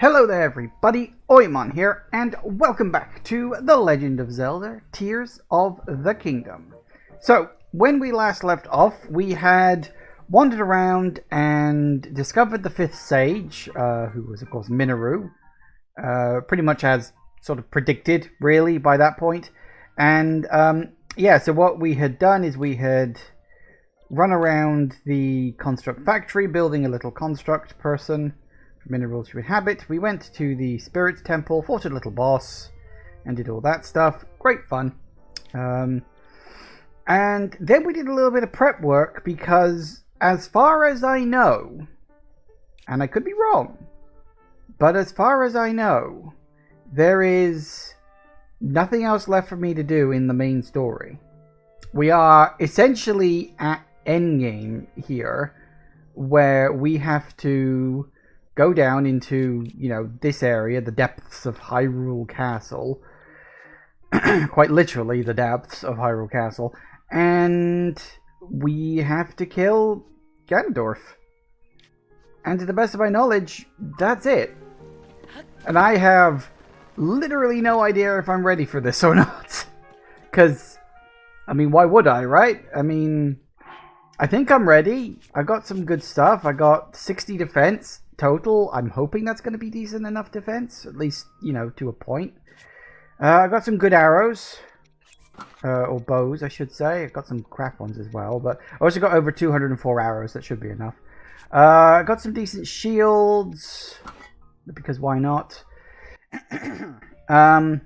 Hello there everybody, Oimon here, and welcome back to The Legend of Zelda, Tears of the Kingdom. So, when we last left off, we had wandered around and discovered the 5th Sage, who was of course Minoru, pretty much as sort of predicted, really, by that point. And, yeah, so what we had done is we had run around the construct factory, building a little construct person, minerals to inhabit. We went to the Spirits Temple, fought a little boss, and did all that stuff. Great fun. And then we did a little bit of prep work because, as far as I know, and I could be wrong, but as far as I know, there is nothing else left for me to do in the main story. We are essentially at endgame here, where we have to go down into, this area, the depths of Hyrule Castle. Quite literally, the depths of Hyrule Castle. And we have to kill Ganondorf. And to the best of my knowledge, that's it. And I have literally no idea if I'm ready for this or not. Because, why would I, right? I think I'm ready. I got some good stuff. I got 60 defense total. I'm hoping that's going to be decent enough defense, at least, to a point. I got some good arrows, or bows, I should say. I got some crap ones as well, but I also got over 204 arrows. That should be enough. I got some decent shields, because why not? I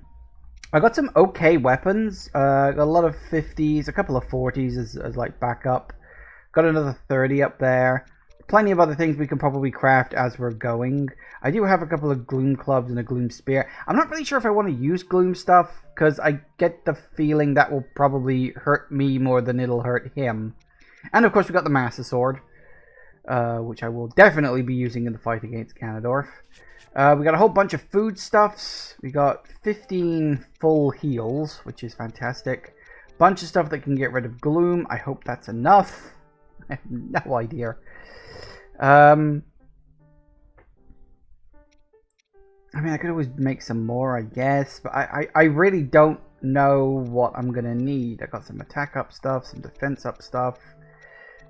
got some okay weapons. Got a lot of 50s, a couple of 40s as like backup. Got another 30 up there. Plenty of other things we can probably craft as we're going. I do have a couple of gloom clubs and a gloom spear. I'm not really sure if I want to use gloom stuff, because I get the feeling that will probably hurt me more than it'll hurt him. And of course we got the Master Sword, which I will definitely be using in the fight against Ganondorf. We got a whole bunch of foodstuffs. We got 15 full heals, which is fantastic. Bunch of stuff that can get rid of gloom. I hope that's enough. I have no idea. I could always make some more, I guess, but I really don't know what I'm gonna need. I got some attack up stuff, some defense up stuff.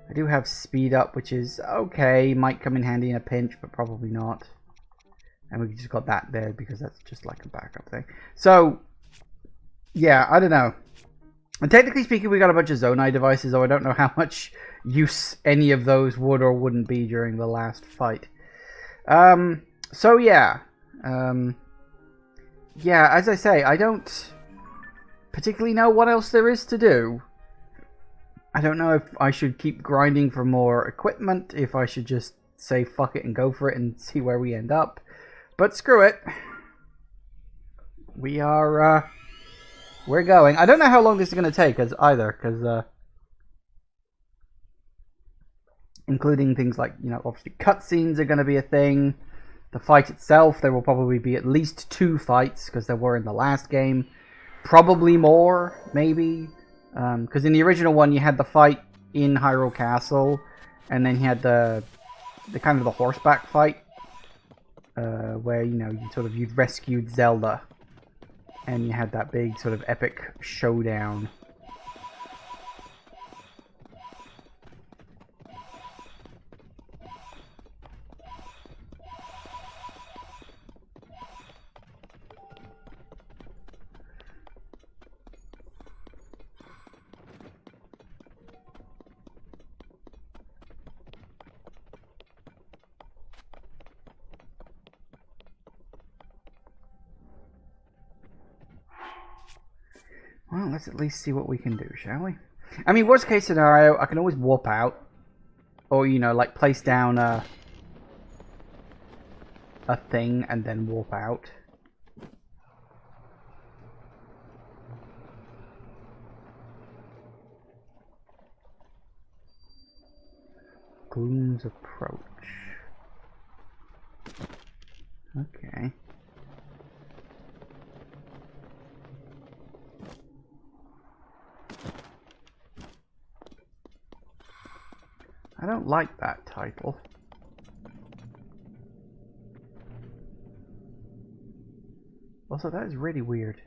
I do have speed up, which is okay, might come in handy in a pinch, but probably not. And we just got that there because that's just like a backup thing. So, yeah, I don't know. And technically speaking, we got a bunch of Zonai devices, though I don't know how much use any of those would or wouldn't be during the last fight. So yeah. Yeah, as I say, I don't particularly know what else there is to do. I don't know if I should keep grinding for more equipment, if I should just say fuck it and go for it and see where we end up. But screw it. We are, we're going. I don't know how long this is going to take either, because, including things like, obviously cutscenes are going to be a thing. The fight itself, there will probably be at least 2 fights, because there were in the last game. Probably more, maybe. Because in the original one, you had the fight in Hyrule Castle, and then you had the kind of the horseback fight, where, you rescued Zelda, and you had that big sort of epic showdown. Well, let's at least see what we can do, shall we? Worst case scenario, I can always warp out. Or, like place down a thing and then warp out. Gloom's approach. Okay. I don't like that title. Also, that is really weird.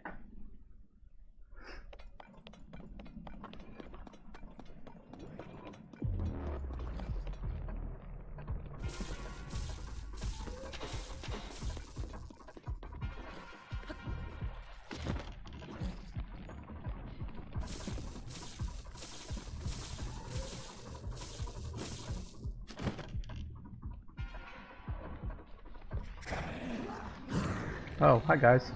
Oh, hi guys.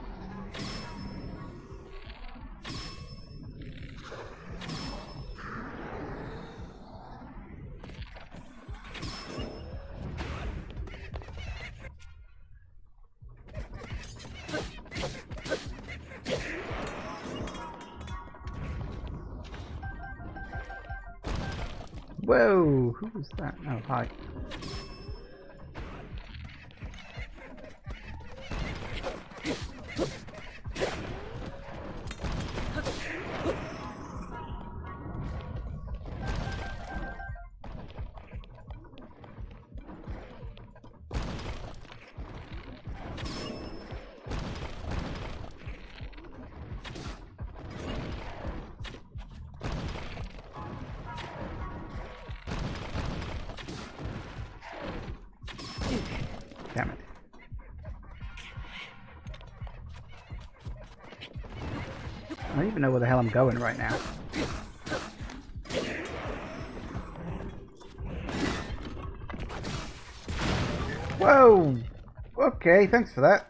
Whoa, who was that? Oh, hi. Damn it. I don't even know where the hell I'm going right now. Whoa! Okay, thanks for that.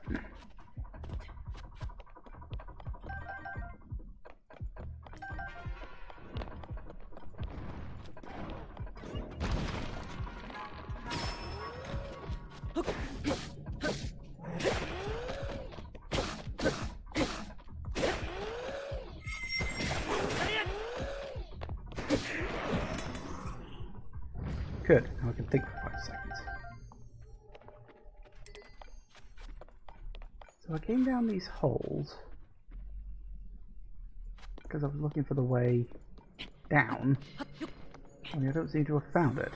Good. Now I can think for 5 seconds. So I came down these holes because I was looking for the way down. Only I don't seem to have found it.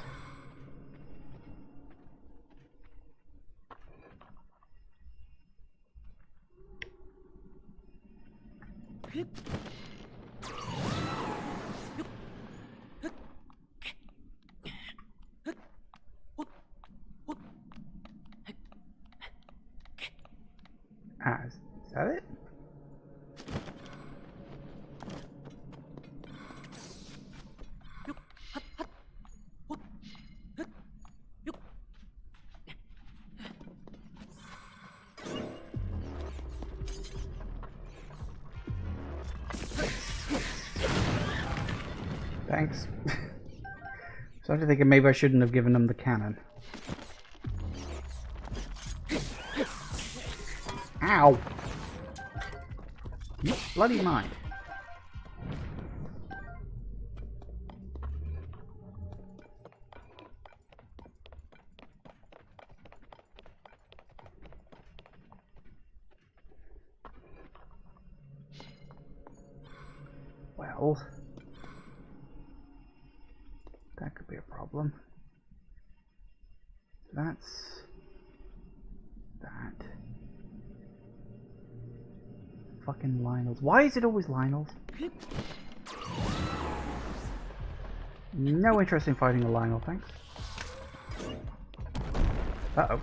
Ah, is that it? Thanks. So I'm thinking maybe I shouldn't have given them the cannon. Ow! You bloody mind. Well, that could be a problem. That's that. Fucking Lionels. Why is it always Lionels? No interest in fighting a Lionel, thanks. Uh-oh.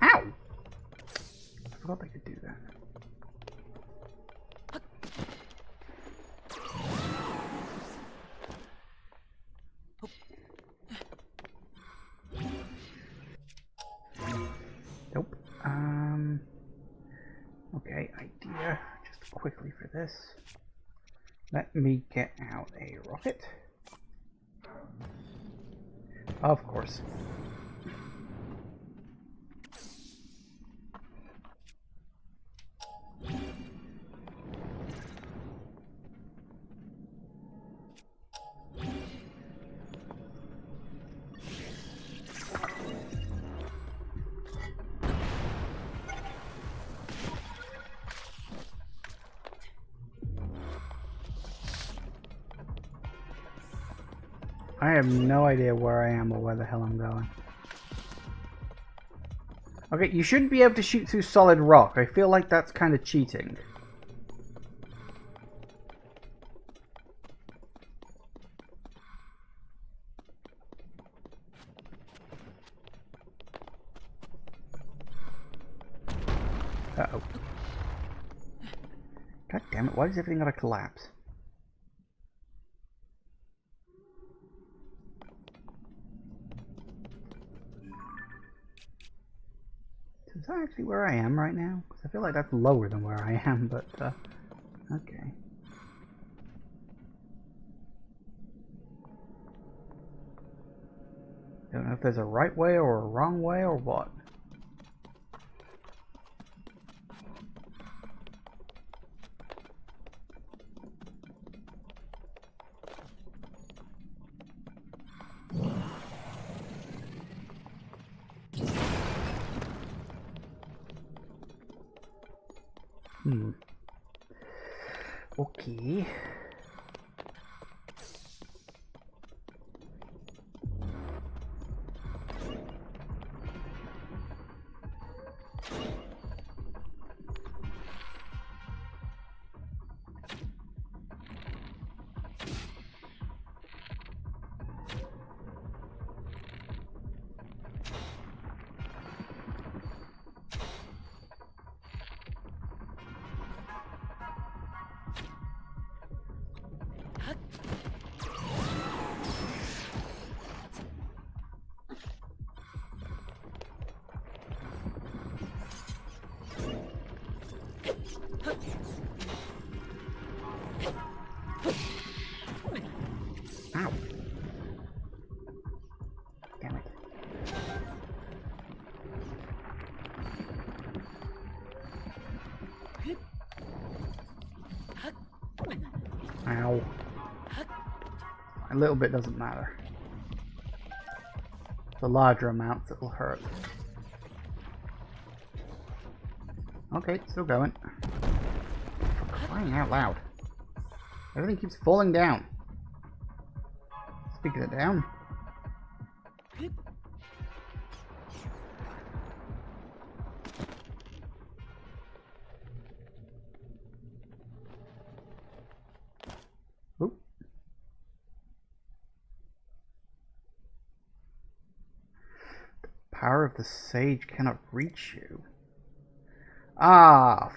Ow! I forgot they could do that. Nope. Okay, idea. Just quickly for this. Let me get out a rocket. Of course. I have no idea where I am or where the hell I'm going. Okay, you shouldn't be able to shoot through solid rock. I feel like that's kind of cheating. Uh-oh. God damn it, why does everything gotta collapse? Is that actually where I am right now? Because I feel like that's lower than where I am, but, okay. Don't know if there's a right way or a wrong way or what. Okay. Ow. Damn it. Ow. A little bit doesn't matter. The larger amounts that will hurt. Okay, still going. For crying out loud. Everything keeps falling down. Speaking it down. Oop. The power of the sage cannot reach you. Ah,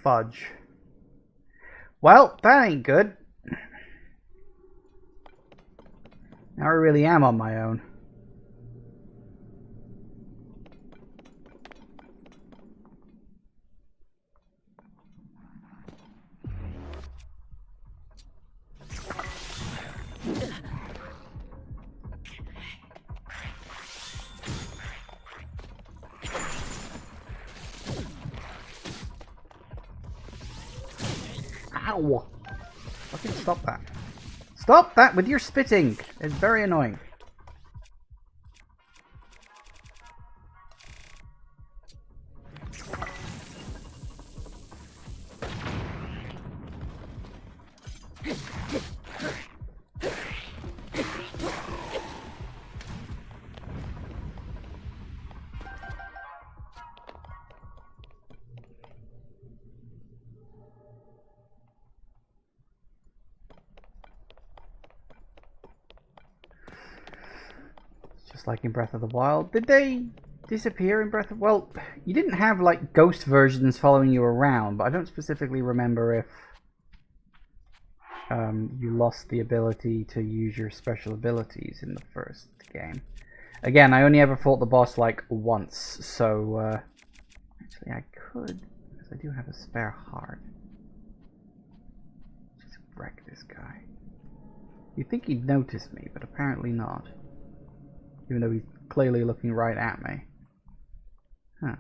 fudge. Well, that ain't good. Now I really am on my own. Ow! Fucking stop that. Stop that with your spitting! It's very annoying. Just like in Breath of the Wild. Did they disappear in Breath of... Well, you didn't have, like, ghost versions following you around, but I don't specifically remember if you lost the ability to use your special abilities in the first game. Again, I only ever fought the boss, like, once, so, actually, I could, because I do have a spare heart. Just wreck this guy. You'd think he'd notice me, but apparently not. Even though he's clearly looking right at me. Huh.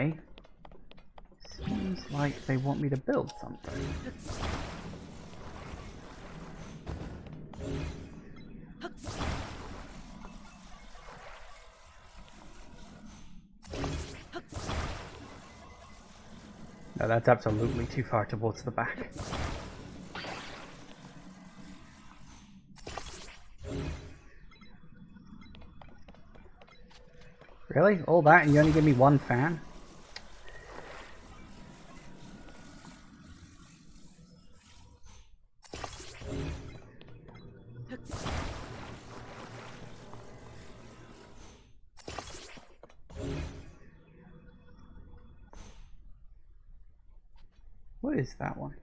Okay. Seems like they want me to build something. No, that's absolutely too far towards the back. Really? All that and you only give me one fan? What is that one?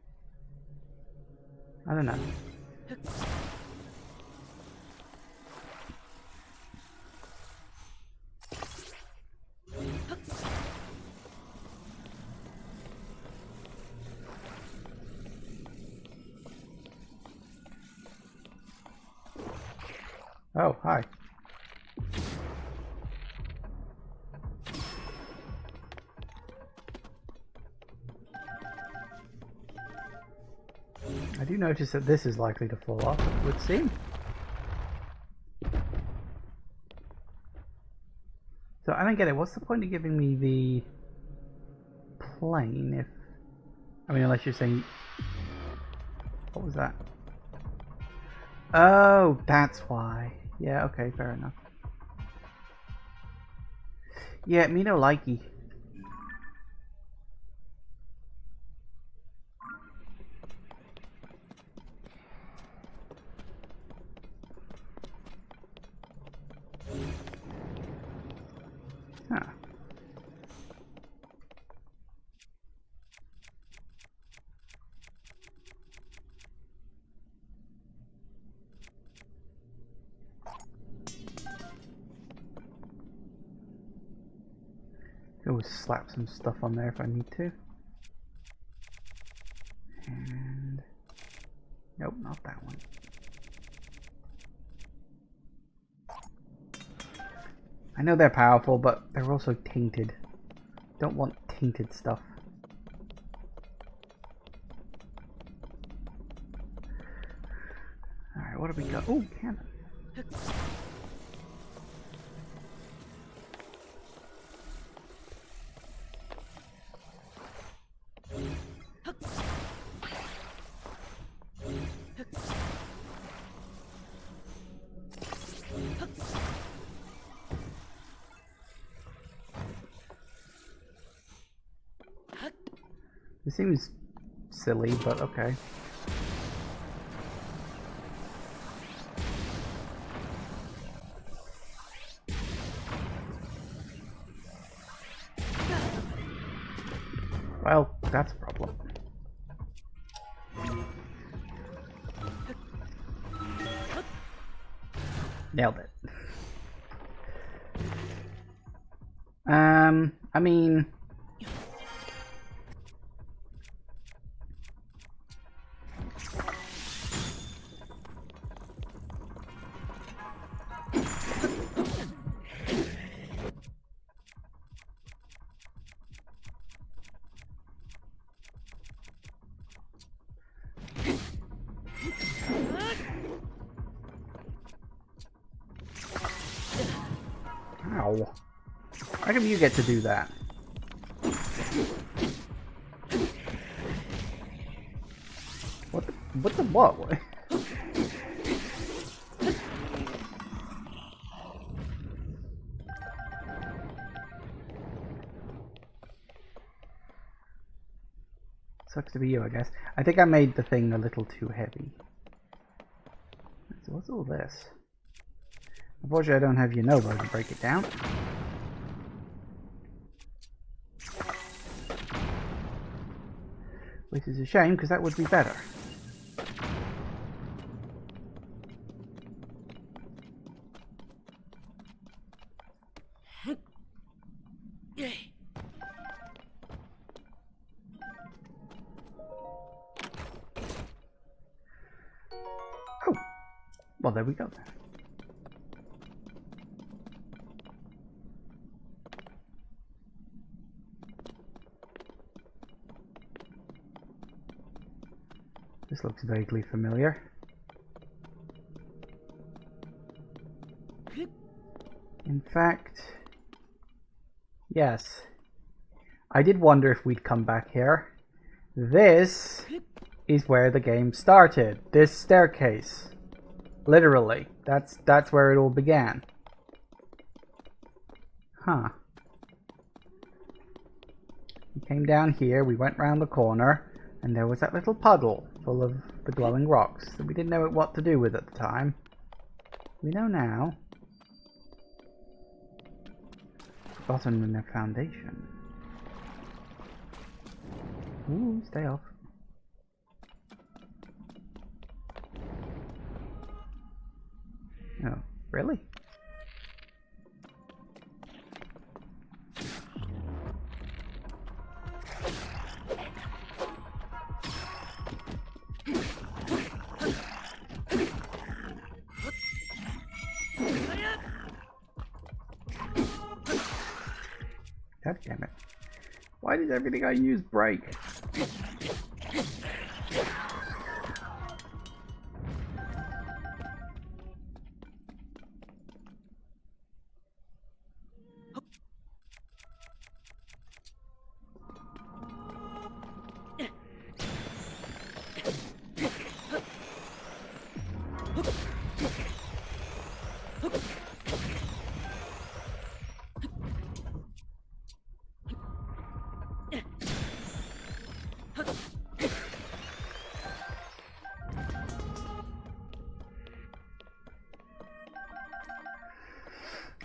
I don't know. Oh, hi. I do notice that this is likely to fall off, it would seem. So I don't get it. What's the point of giving me the plane if... I mean, unless you're saying... What was that? Oh, that's why. Yeah, okay, fair enough. Yeah, me no likey. Huh. Always slap some stuff on there if I need to. And... Nope, not that one. I know they're powerful, but they're also tainted. Don't want tainted stuff. Alright, what do we got? Oh, cannon. It seems silly, but okay. Well, that's a problem. Nailed it. I mean... Ow. How come you get to do that? What the what? Sucks to be you, I guess. I think I made the thing a little too heavy. So what's all this? Unfortunately, I don't have Yunobo to break it down. Which is a shame, because that would be better. Oh! Well, there we go then. This looks vaguely familiar. In fact, yes. I did wonder if we'd come back here. This is where the game started. This staircase. Literally. That's where it all began. Huh. We came down here, we went round the corner, and there was that little puddle full of the glowing rocks that we didn't know what to do with at the time. We know now. Bottom in their foundation. Ooh, stay off. Oh, really? God damn it. Why does everything I use break?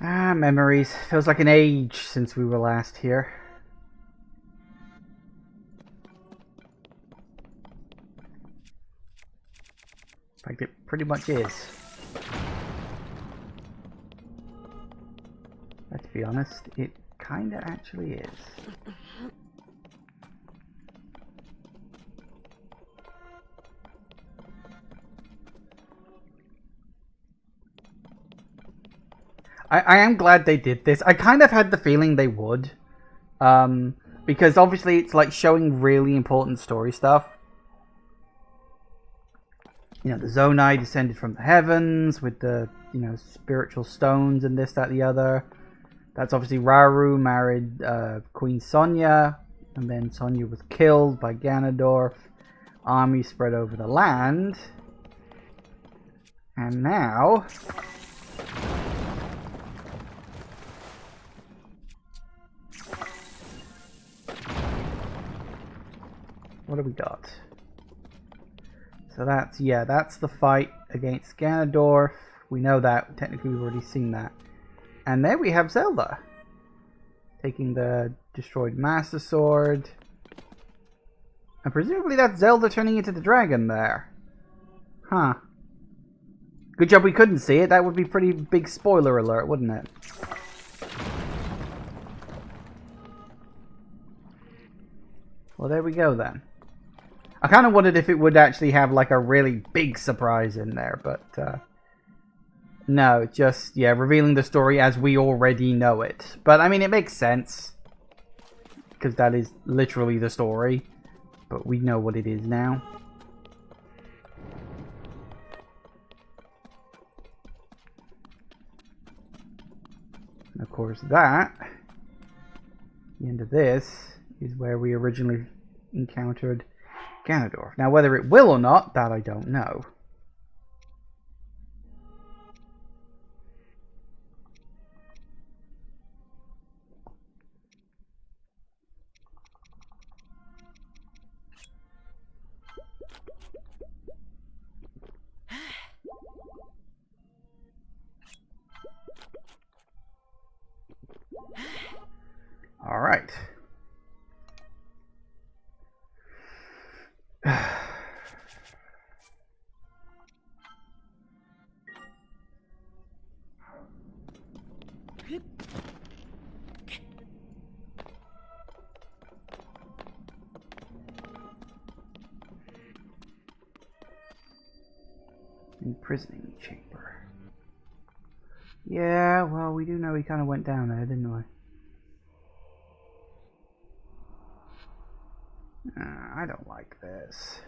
Ah, memories. Feels like an age since we were last here. In fact, it pretty much is. Let's be honest, it kinda actually is. I am glad they did this. I kind of had the feeling they would. Because obviously it's like showing really important story stuff. You know, the Zonai descended from the heavens with the, you know, spiritual stones and this, that, the other. That's obviously Rauru married Queen Sonia. And then Sonia was killed by Ganondorf. Army spread over the land. And now... what do we got? So that's, yeah, that's the fight against Ganondorf. We know that. Technically, we've already seen that. And there we have Zelda. Taking the destroyed Master Sword. And presumably that's Zelda turning into the dragon there. Huh. Good job we couldn't see it. That would be pretty big spoiler alert, wouldn't it? Well, there we go then. I kind of wondered if it would actually have like a really big surprise in there, but no, just, yeah, revealing the story as we already know it. But I mean, it makes sense, because that is literally the story, but we know what it is now. And of course that, the end of this, is where we originally encountered Ganondorf. Now, whether it will or not, that I don't know. All right. Imprisoning chamber. Yeah, well, we do know he kind of went down there, didn't we? I don't like this.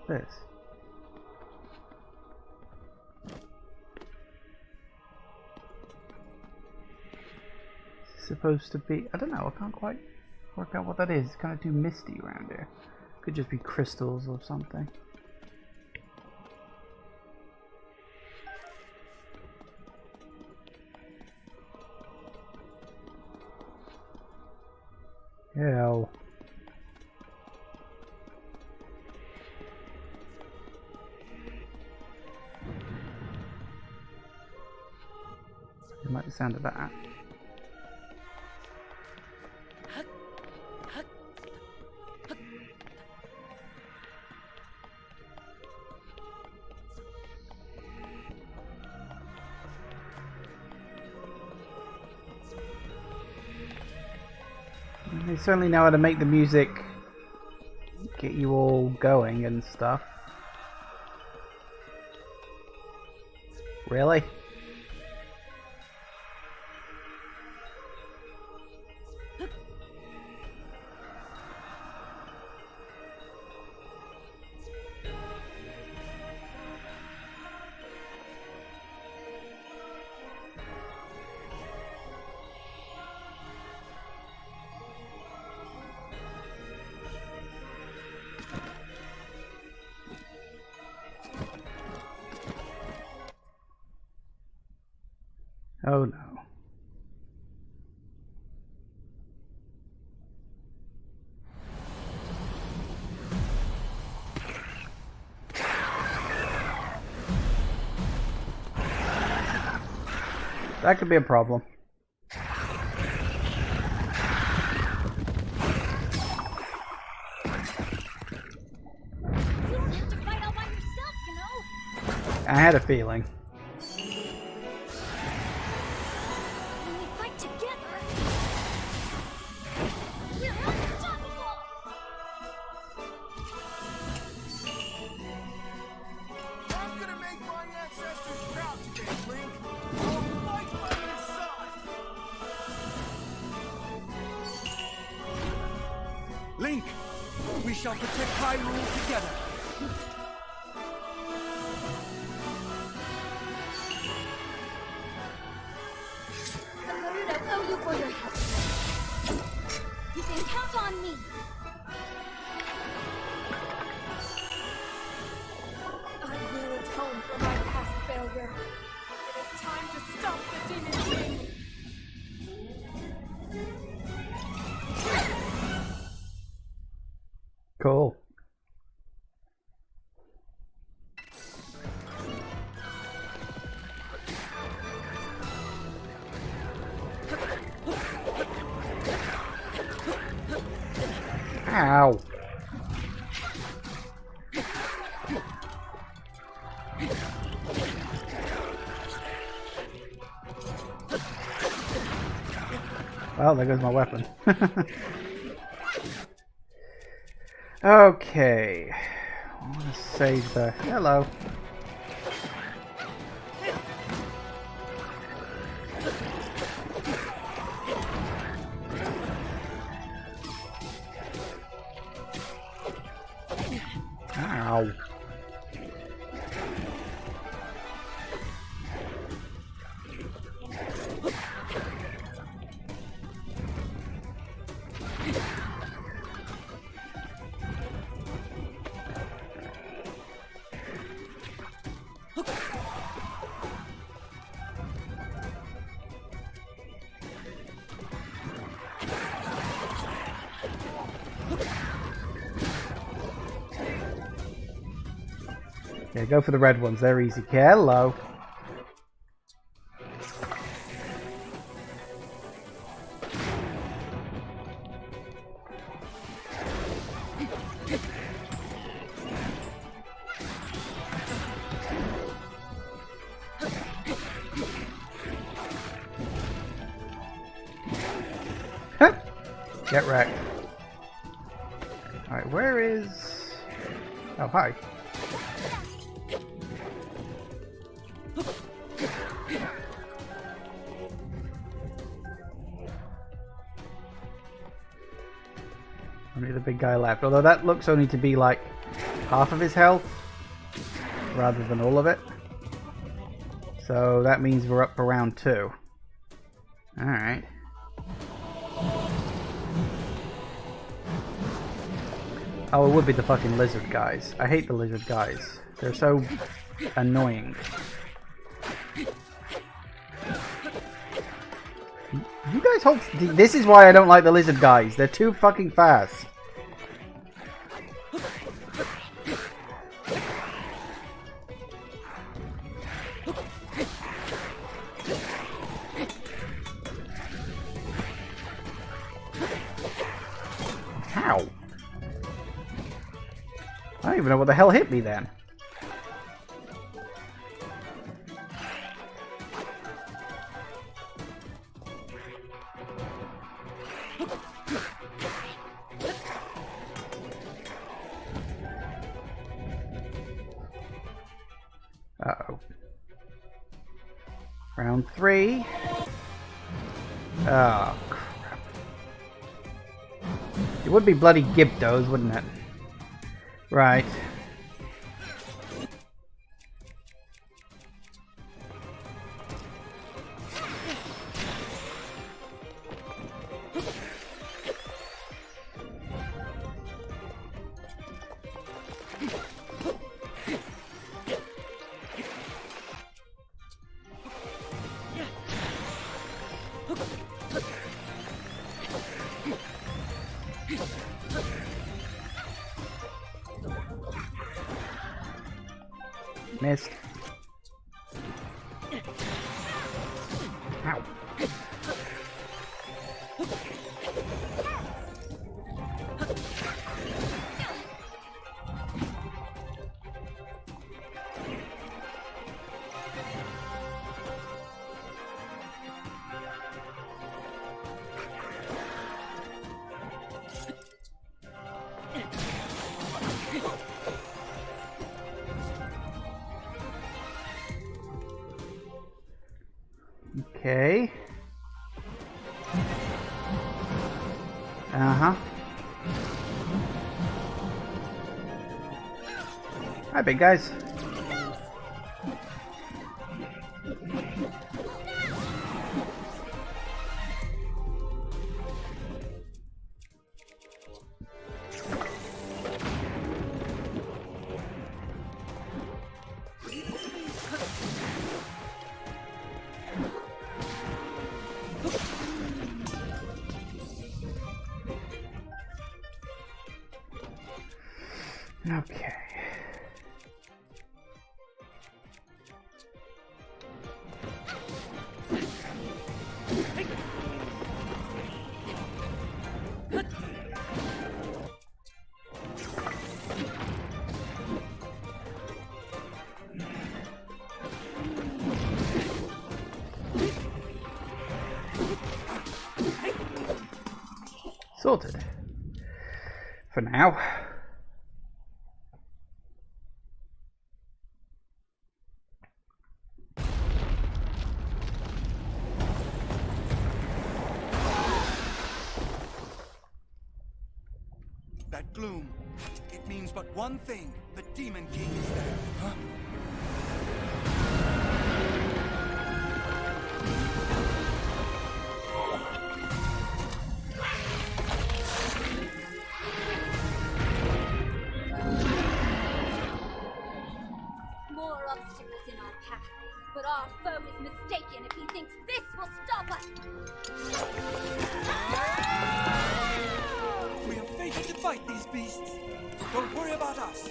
this? Supposed to be, I don't know, I can't quite work out what that is. It's kind of too misty around here. Could just be crystals or something. Ew. I like the sound of that. They certainly know how to make the music get you all going and stuff. Really? Oh no. That could be a problem. You don't have to fight all by yourself, you know? I had a feeling. When we fight together, we're unstoppable! I'm gonna make my ancestors proud today, Link. I'll fight by your side. Link, we shall protect Hyrule together. I owe you for your help. You can count on me. I will atone for my past failure. It is time to stop the Demon King. Cool. Ow. Well, there goes my weapon. Okay. I want to save the... Hello. Ow. Yeah, go for the red ones. They're easy. Hello. Huh. Get wrecked. Alright, where is... Oh, hi. Only the big guy left. Although that looks only to be like half of his health rather than all of it. So that means we're up for round 2. Alright. Oh, it would be the fucking lizard guys. I hate the lizard guys. They're so annoying. You guys hold... This is why I don't like the lizard guys. They're too fucking fast. How? I don't even know what the hell hit me then. Uh-oh. Round 3. Oh, crap. It would be bloody Gyptos, wouldn't it? Right. Missed. Ow. Okay. Uh-huh. Hi, big guys. Okay. Sorted. For now. That gloom, it means but one thing. The Demon King is there. Huh? More obstacles in our path, but our foe is mistaken if he thinks this will stop us. We are fated to fight these beasts. Don't worry about us.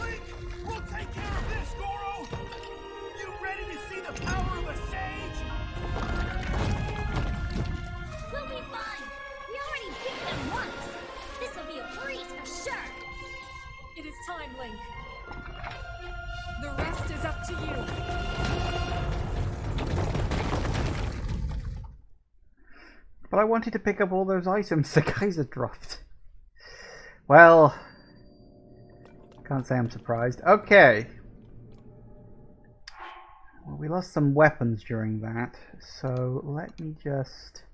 Link, we'll take care of this, Goro. You ready to see the power of a sage? We'll be fine. We already beat them once. This will be a breeze for sure. It is time, Link. The rest is up to you. But I wanted to pick up all those items the guys had dropped. Well, can't say I'm surprised. Okay. Well, we lost some weapons during that, so let me just...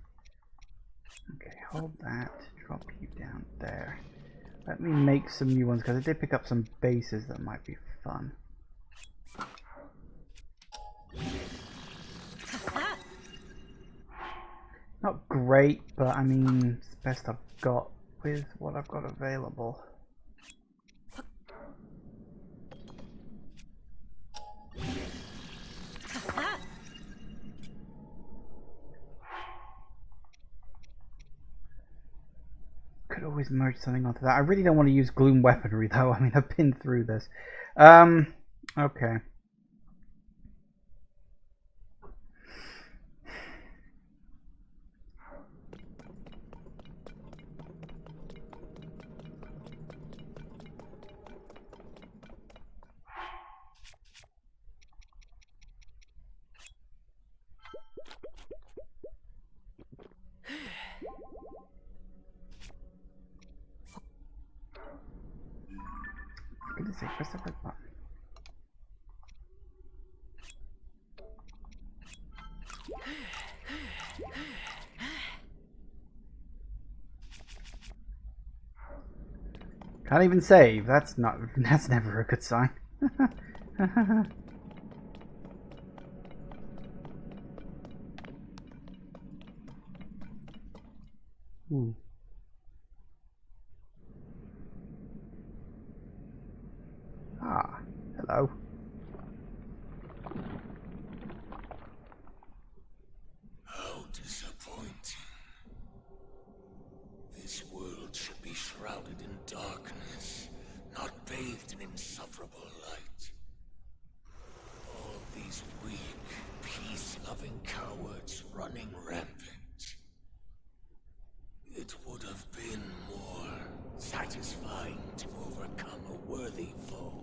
Okay, hold that. Drop you down there. Let me make some new ones, because I did pick up some bases that might be fun. Not great, but I mean, it's the best I've got with what I've got available. Could always merge something onto that. I really don't want to use gloom weaponry though. I mean, I've been through this. Okay. Good to see. Press the red button. Can't even save. That's never a good sign. Ooh. Ah, hello. How disappointing. This world should be shrouded in darkness, not bathed in insufferable light. All these weak, peace-loving cowards running rampant. It would have been more satisfying to overcome a worthy foe.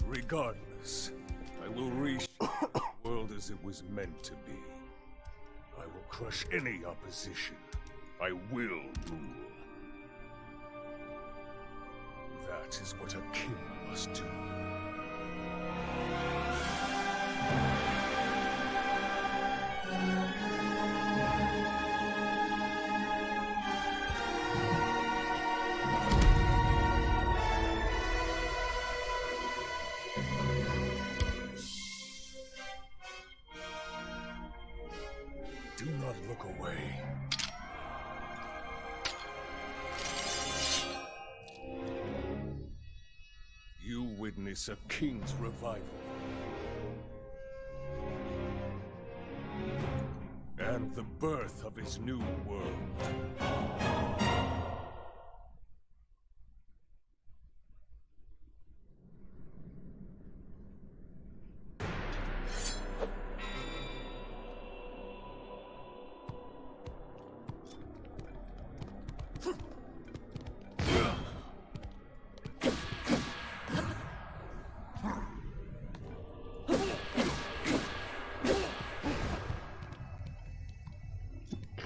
Regardless, I will reshape the world as it was meant to be. I will crush any opposition. I will rule. That is what a king must do. Do not look away. You witness a king's revival. And the birth of his new world.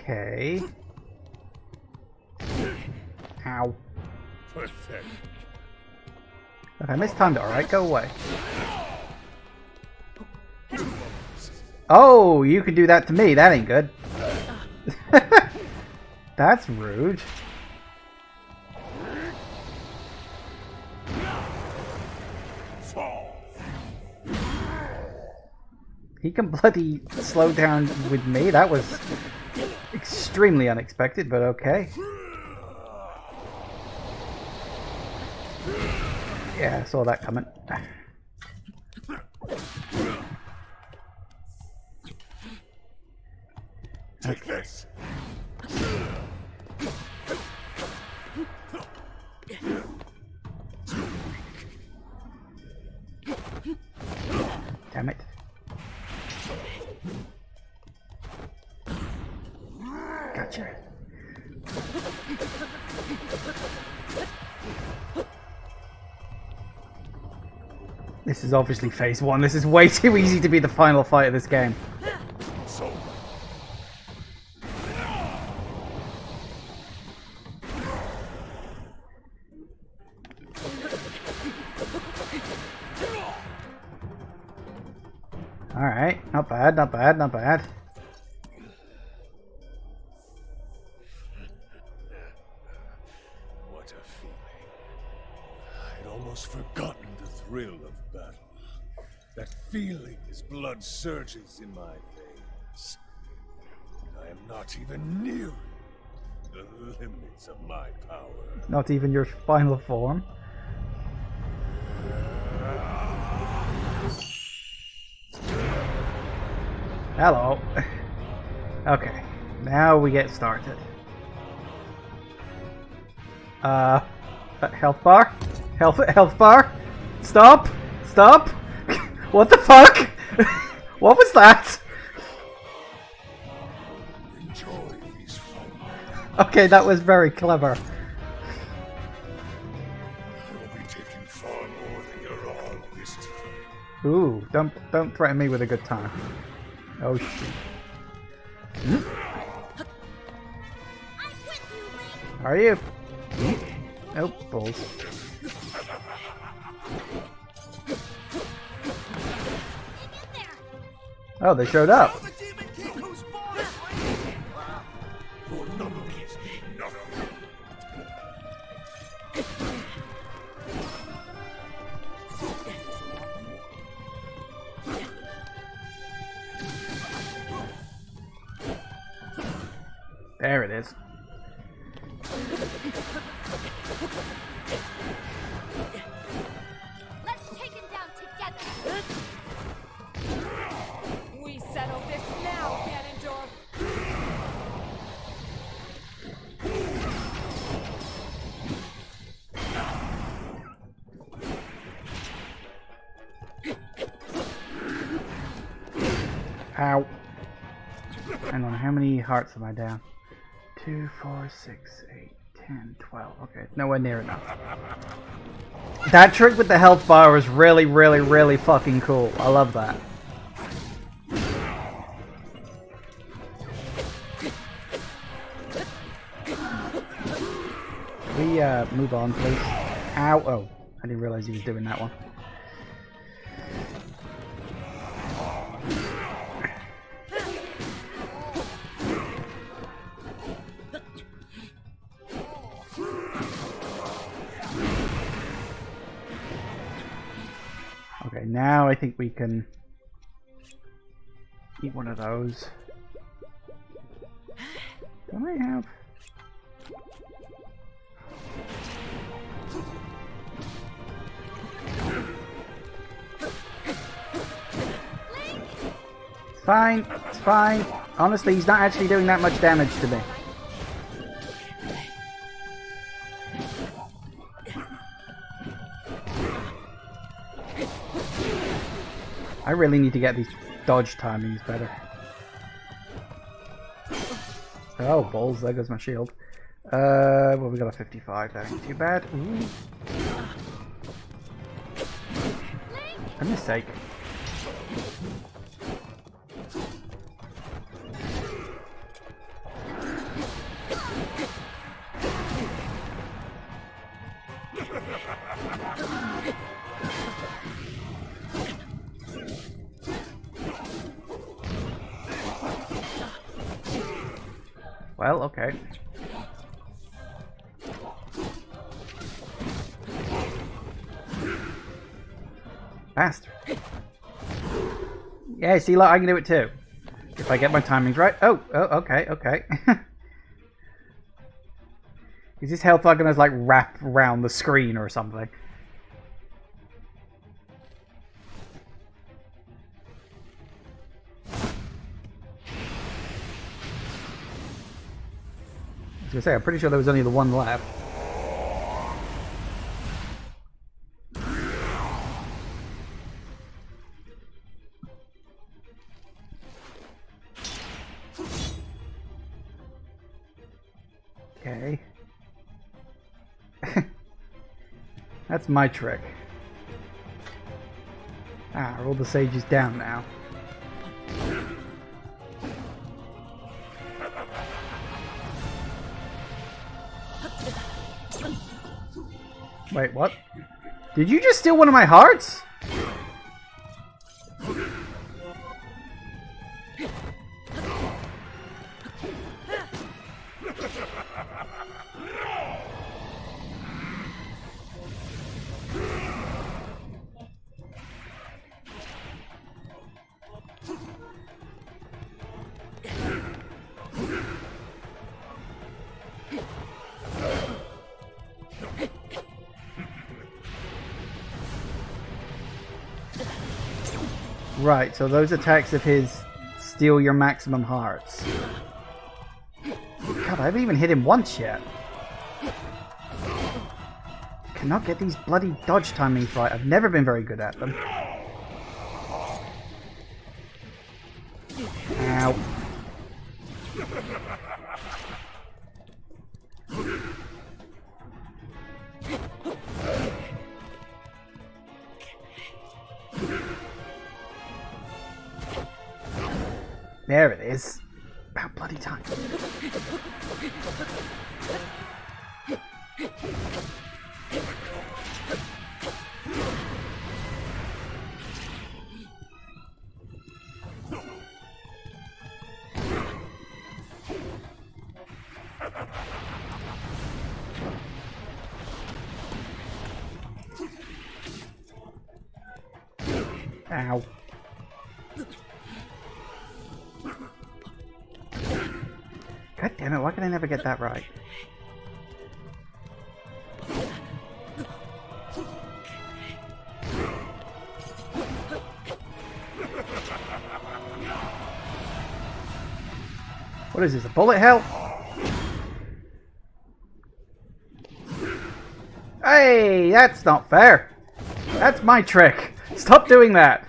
Okay. Ow. Pathetic. Look, I mistimed it, alright? Go away. Oh, you can do that to me. That ain't good. That's rude. Fall. He can bloody slow down with me. That was extremely unexpected, but okay. Yeah, I saw that coming. Take this. Damn it. Gotcha. This is obviously phase 1. This is way too easy to be the final fight of this game. So. Alright, not bad, not bad, not bad. What a feeling. I'd almost forgotten the thrill of battle. That feeling as blood surges in my veins. I am not even near the limits of my power. Not even your final form. Hello. Okay, now we get started. Health bar? Health bar? Stop! Stop! What the fuck? What was that? Enjoy these fun. Okay, that was very clever. You'll be taking far more than you're on this time. Ooh, don't threaten me with a good time. Oh shit. I'm with you, Link. Are you? Nope, balls. Oh, they showed up. Your numbers mean nothing. There it is. Let's take him down together. We settle this now, Ganondorf. Ow. Hang on, how many hearts am I down? 2, 4, 6, 8, 10, 12. Okay, nowhere near enough. That trick with the health bar is really, really, really fucking cool. I love that. Can we move on, please? Ow. Oh, I didn't realize he was doing that one. Okay, now I think we can eat one of those. Don't I have? It's fine, it's fine. Honestly, he's not actually doing that much damage to me. I really need to get these dodge timings better. Oh, balls, there goes my shield. Well, we got a 55, that ain't too bad. Ooh. A mistake. Well, okay. Bastard. Yeah, see, look, I can do it too. If I get my timings right. Oh, okay, okay. Is this health bar gonna like wrap around the screen or something? was gonna say, I'm pretty sure there was only the one left. Okay. That's my trick. Ah, roll the sages down now. Wait, what? Did you just steal one of my hearts? Right, so those attacks of his steal your maximum hearts. God, I haven't even hit him once yet. Cannot get these bloody dodge timings right. I've never been very good at them. Ow. There it is. About bloody time. Ow. God damn it, why can I never get that right? What is this, a bullet hell? Hey, that's not fair. That's my trick. Stop doing that.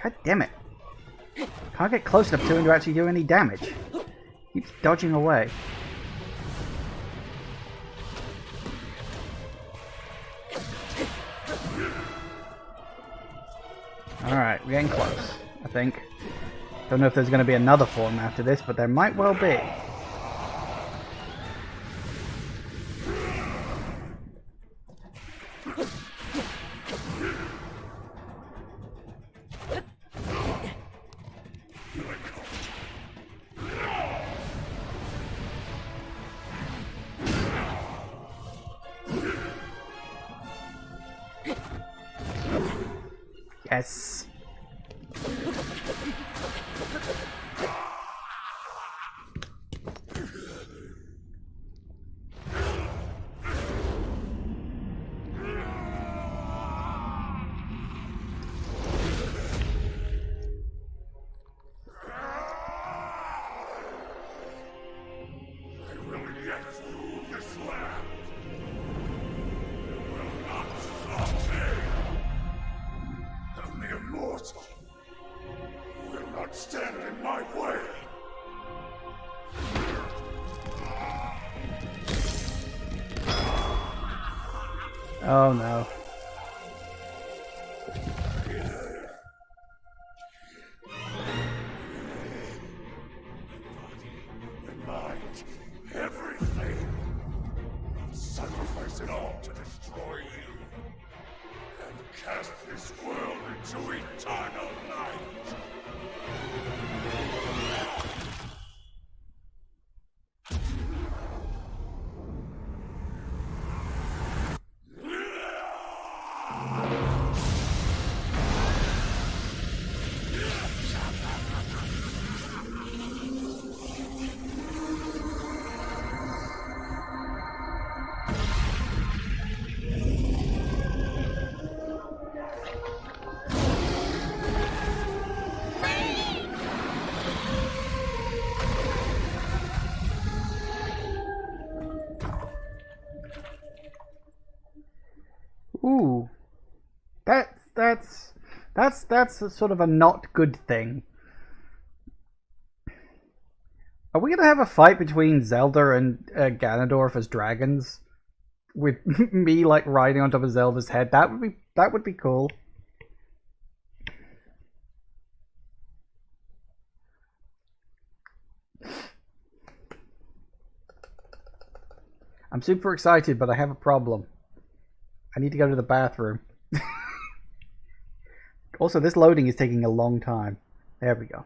God damn it. Can't get close enough to him to actually do any damage. Keeps dodging away. Alright, we're getting close, I think. Don't know if there's going to be another form after this, but there might well be. Yes. Stand in my way. Oh no. The mind, everything. I'll sacrifice it all to destroy you and cast this world into eternal night. Ooh, that's a sort of a not good thing. Are we gonna have a fight between Zelda and Ganondorf as dragons, with me like riding on top of Zelda's head? That would be cool. I'm super excited, but I have a problem. I need to go to the bathroom. Also, this loading is taking a long time. There we go.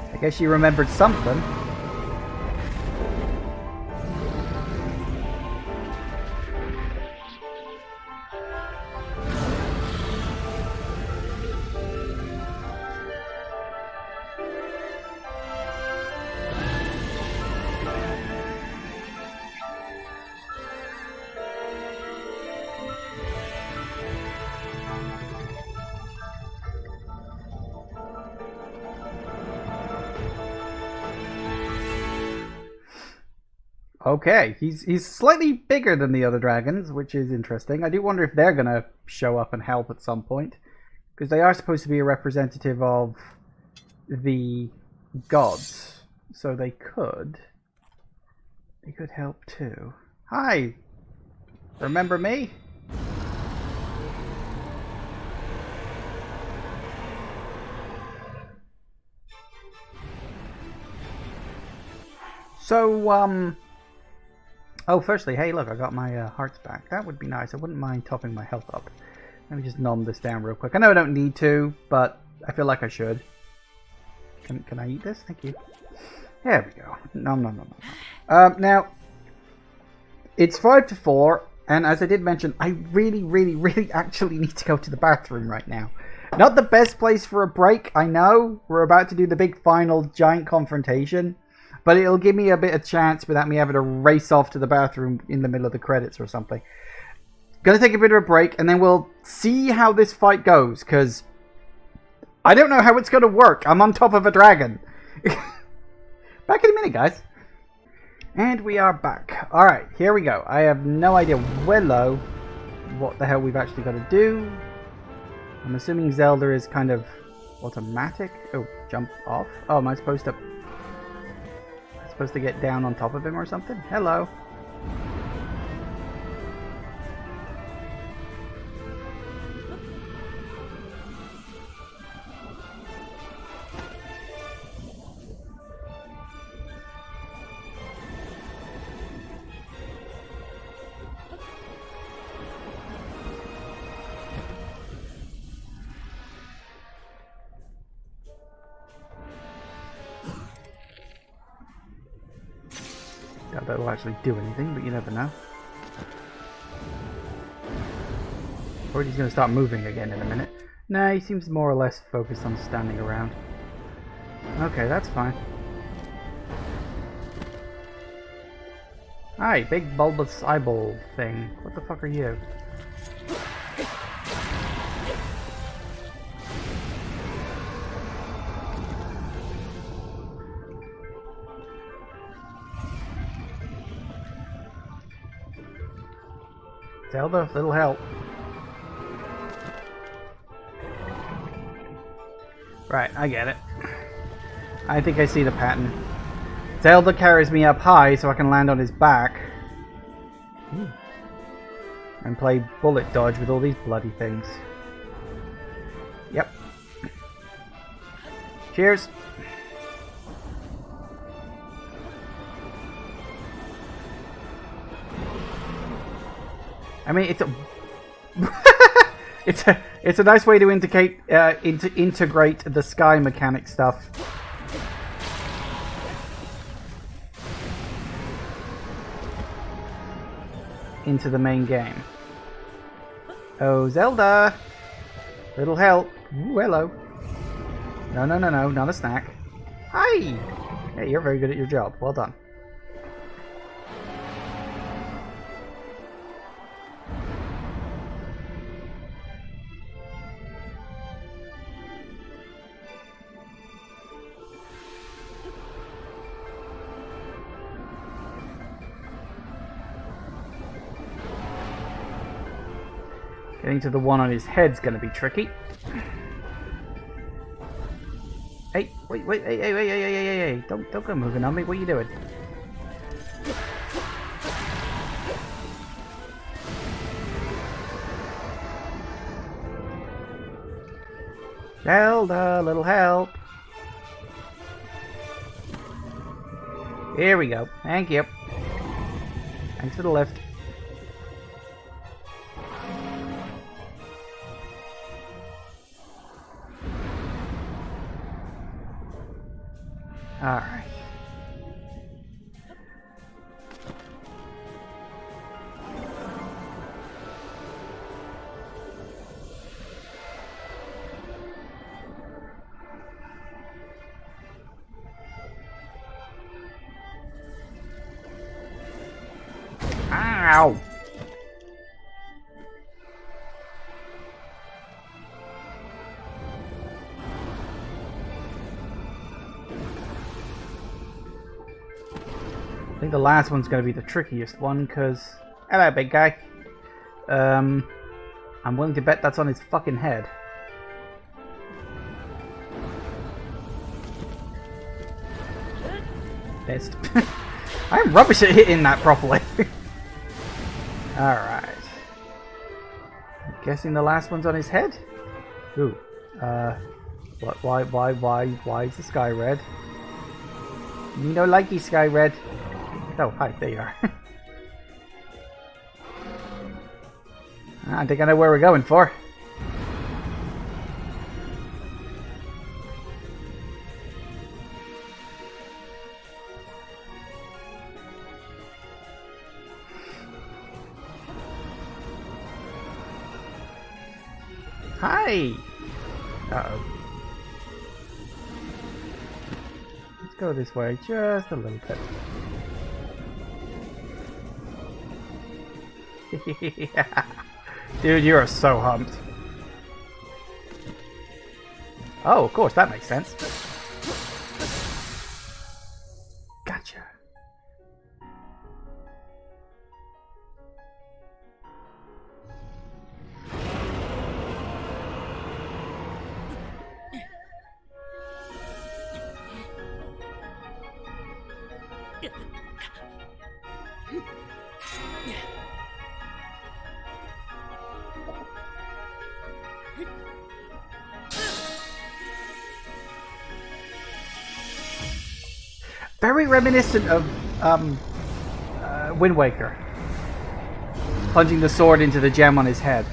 I guess you remembered something. Okay, he's slightly bigger than the other dragons, which is interesting. I do wonder if they're gonna show up and help at some point, because they are supposed to be a representative of the gods, so they could help too. Hi, remember me? So, oh, firstly, hey, look, I got my hearts back. That would be nice. I wouldn't mind topping my health up. Let me just nom this down real quick. I know I don't need to, but I feel like I should. Can I eat this? Thank you. There we go. Nom nom nom nom. Now, it's 5 to 4, and as I did mention, I really actually need to go to the bathroom right now. Not the best place for a break, I know. We're about to do the big final giant confrontation. But it'll give me a bit of chance without me having to race off to the bathroom in the middle of the credits or something. Gonna take a bit of a break, and then we'll see how this fight goes, because I don't know how it's gonna work. I'm on top of a dragon. Back in a minute, guys. And we are back. Alright, here we go. I have no idea what the hell we've actually got to do. I'm assuming Zelda is kind of automatic. Oh, jump off. Oh, am I supposed to get down on top of him or something? Hello. doubt that'll actually do anything, but you never know. Or he's going to start moving again in a minute. Nah, he seems more or less focused on standing around. Okay, that's fine. Hi, big bulbous eyeball thing. What the fuck are you? Zelda, little help. Right, I get it. I think I see the pattern. Zelda carries me up high so I can land on his back. Ooh. And play bullet dodge with all these bloody things. Yep. Cheers. I mean, it's a it's a nice way to integrate the sky mechanic stuff. Into the main game. Oh, Zelda! Little help. Ooh, hello. No, not a snack. Hi! Hey, you're very good at your job. Well done. Getting to the one on his head's gonna be tricky. Hey, wait, hey, don't go moving on me, what are you doing? Zelda, little help. Here we go, thank you. Thanks for the lift. Alright. Ow! I think the last one's going to be the trickiest one, because... Hello, big guy. I'm willing to bet that's on his fucking head. Missed. I'm rubbish at hitting that properly. Alright. I'm guessing the last one's on his head? Ooh. What? Why is the sky red? You don't like the sky red. Oh, hi, there you are. I think I know where we're going for. Hi! Uh-oh. Let's go this way just a little bit. Dude, you are so humped. Oh, of course, that makes sense. Gotcha. Very reminiscent of Wind Waker. Plunging the sword into the gem on his head.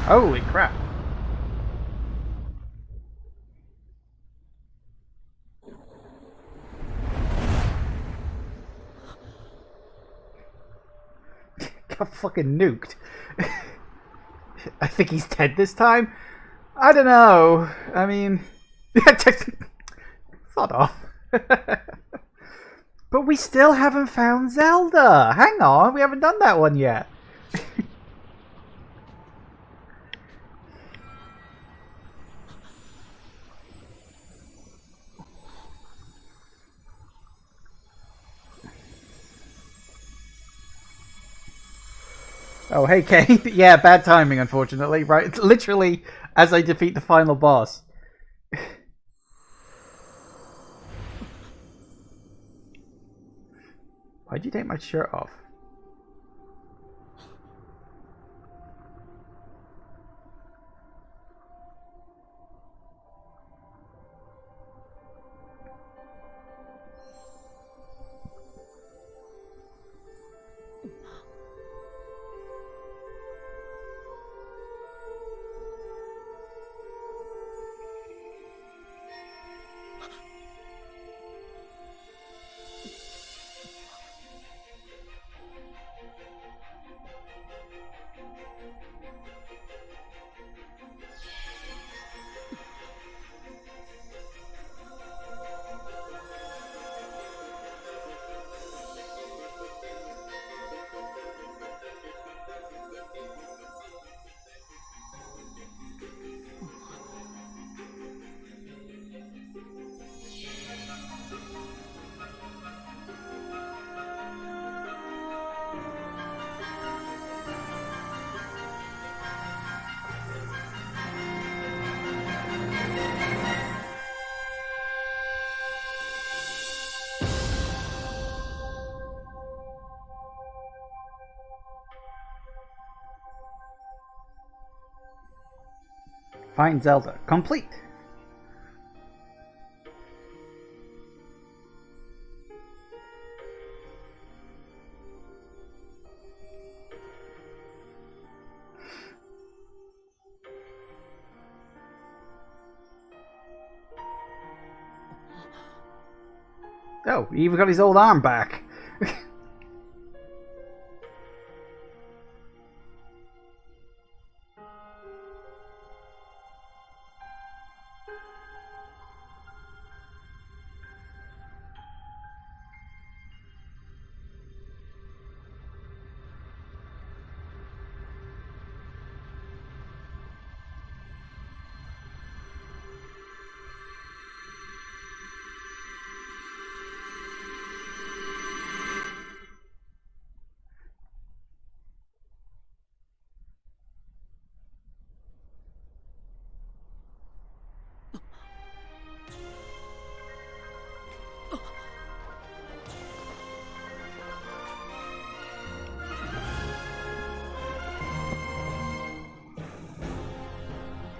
Holy crap. Got fucking nuked. I think he's dead this time. I don't know. I mean, sort of. But we still haven't found Zelda. Hang on, we haven't done that one yet. Oh, hey, Kane. Yeah, bad timing, unfortunately. Right, literally as I defeat the final boss. Why'd you take my shirt off? Find Zelda. Complete. Oh, he even got his old arm back.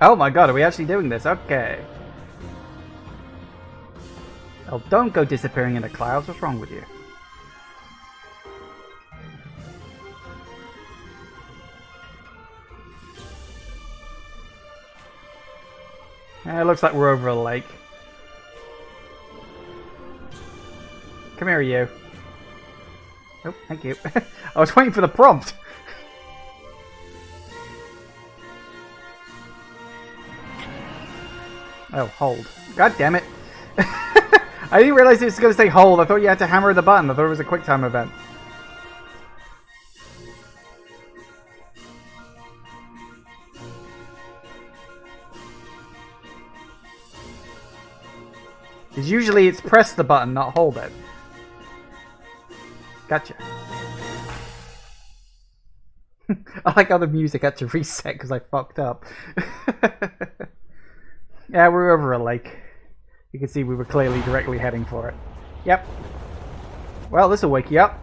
Oh my god, are we actually doing this? Okay. Oh, don't go disappearing in the clouds. What's wrong with you? It looks like we're over a lake. Come here, you. Oh, thank you. I was waiting for the prompt. Oh, hold. God damn it. I didn't realize it was going to say hold. I thought you had to hammer the button. I thought it was a quick time event. Because usually it's press the button, not hold it. Gotcha. I like how the music had to reset because I fucked up. Yeah, we're over a lake. You can see we were clearly directly heading for it. Yep. Well, this will wake you up.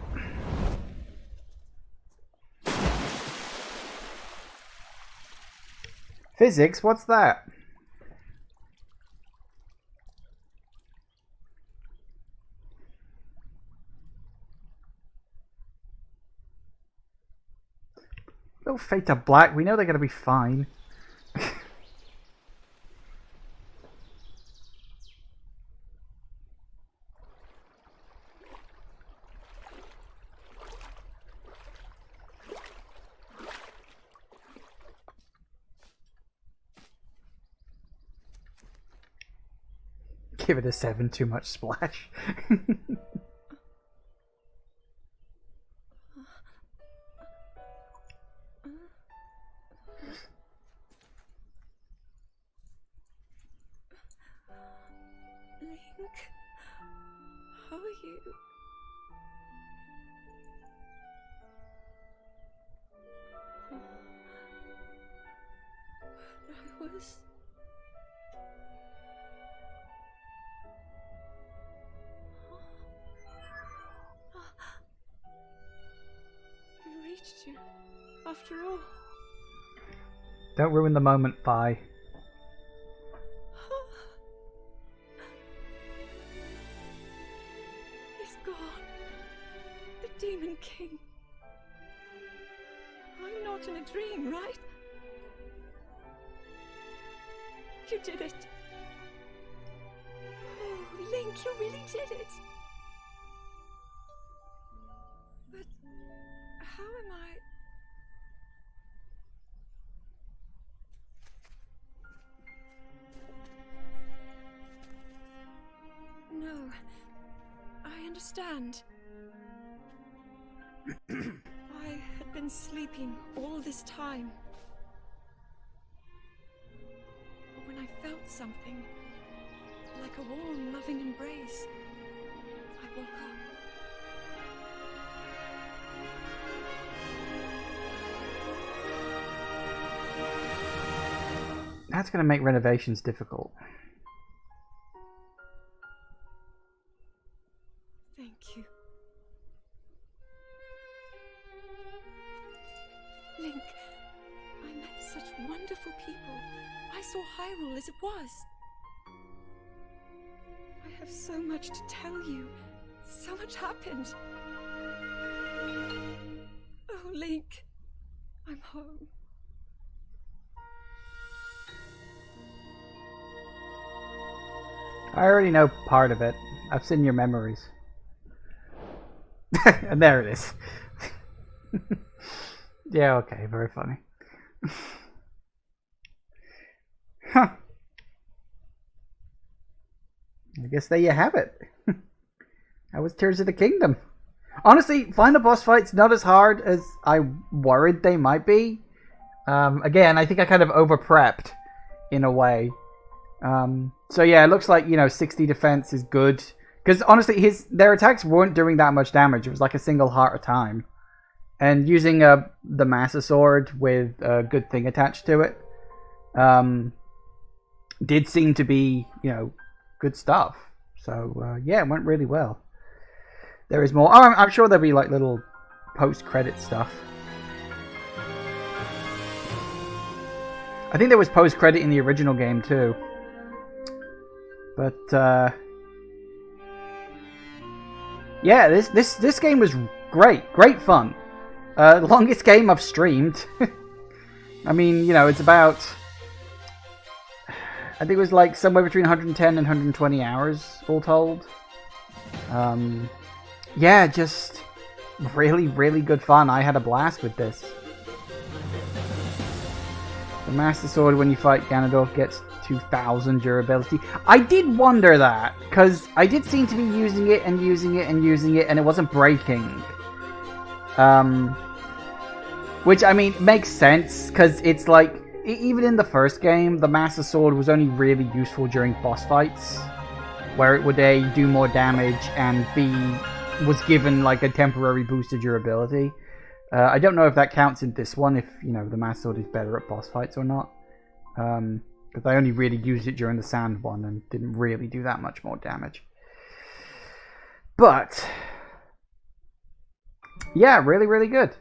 Physics? What's that? They'll fade to black. We know they're going to be fine. Give it a 7, too much splash. Link, how are you? I was... We reached you, after all. Don't ruin the moment, Vi. He's gone. The Demon King. I'm not in a dream, right? You did it. Oh, Link, you really did it. But how am I... No, I understand. I had been sleeping all this time. But when I felt something, like a warm, loving embrace, I woke up. That's going to make renovations difficult. Thank you. Link, I met such wonderful people. I saw Hyrule as it was. I have so much to tell you. So much happened. Oh, Link, I'm home. I already know part of it. I've seen your memories. And there it is. Yeah, okay, very funny. Huh. I guess there you have it. That was Tears of the Kingdom. Honestly, final boss fights not as hard as I worried they might be. Again, I think I kind of over-prepped in a way. So yeah, it looks like, 60 defense is good. Because honestly, their attacks weren't doing that much damage. It was like a single heart a time. And using the Master Sword with a good thing attached to it did seem to be, good stuff. So yeah, it went really well. There is more. Oh, I'm sure there'll be like little post-credit stuff. I think there was post-credit in the original game too. But yeah, this game was great fun. Longest game I've streamed. I mean, it's about, I think it was like somewhere between 110 and 120 hours all told. Yeah, just really good fun. I had a blast with this. The Master Sword, when you fight Ganondorf, gets 2000 durability. I did wonder that, because I did seem to be using it, and it wasn't breaking. Which, I mean, makes sense, because it's like, even in the first game, the Master Sword was only really useful during boss fights, where it would A, do more damage, and B, was given like a temporary boost of durability. I don't know if that counts in this one, if, the Master Sword is better at boss fights or not. Because I only really used it during the Sand one and didn't really do that much more damage. But yeah, really good.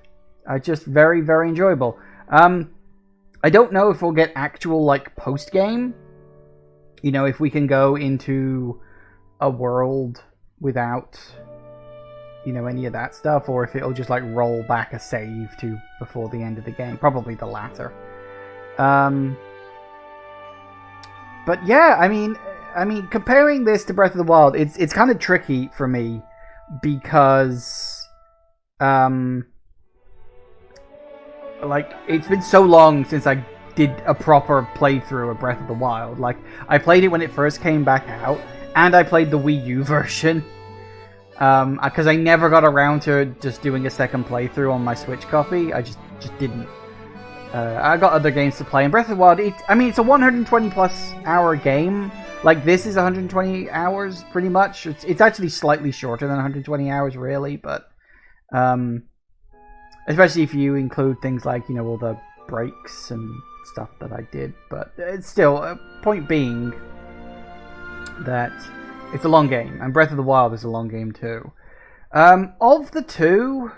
Just very enjoyable. I don't know if we'll get actual like post-game. If we can go into a world without any of that stuff, or if it'll just like roll back a save to before the end of the game. Probably the latter. But yeah, I mean, comparing this to Breath of the Wild, it's kind of tricky for me because, like, it's been so long since I did a proper playthrough of Breath of the Wild. Like, I played it when it first came back out, and I played the Wii U version. Because I never got around to just doing a second playthrough on my Switch copy. I just didn't. I got other games to play. And Breath of the Wild, it's a 120 plus hour game. Like, this is 120 hours, pretty much. It's actually slightly shorter than 120 hours, really, but... especially if you include things like, all the breaks and stuff that I did. But it's still, point being that it's a long game, and Breath of the Wild is a long game too. Of the two,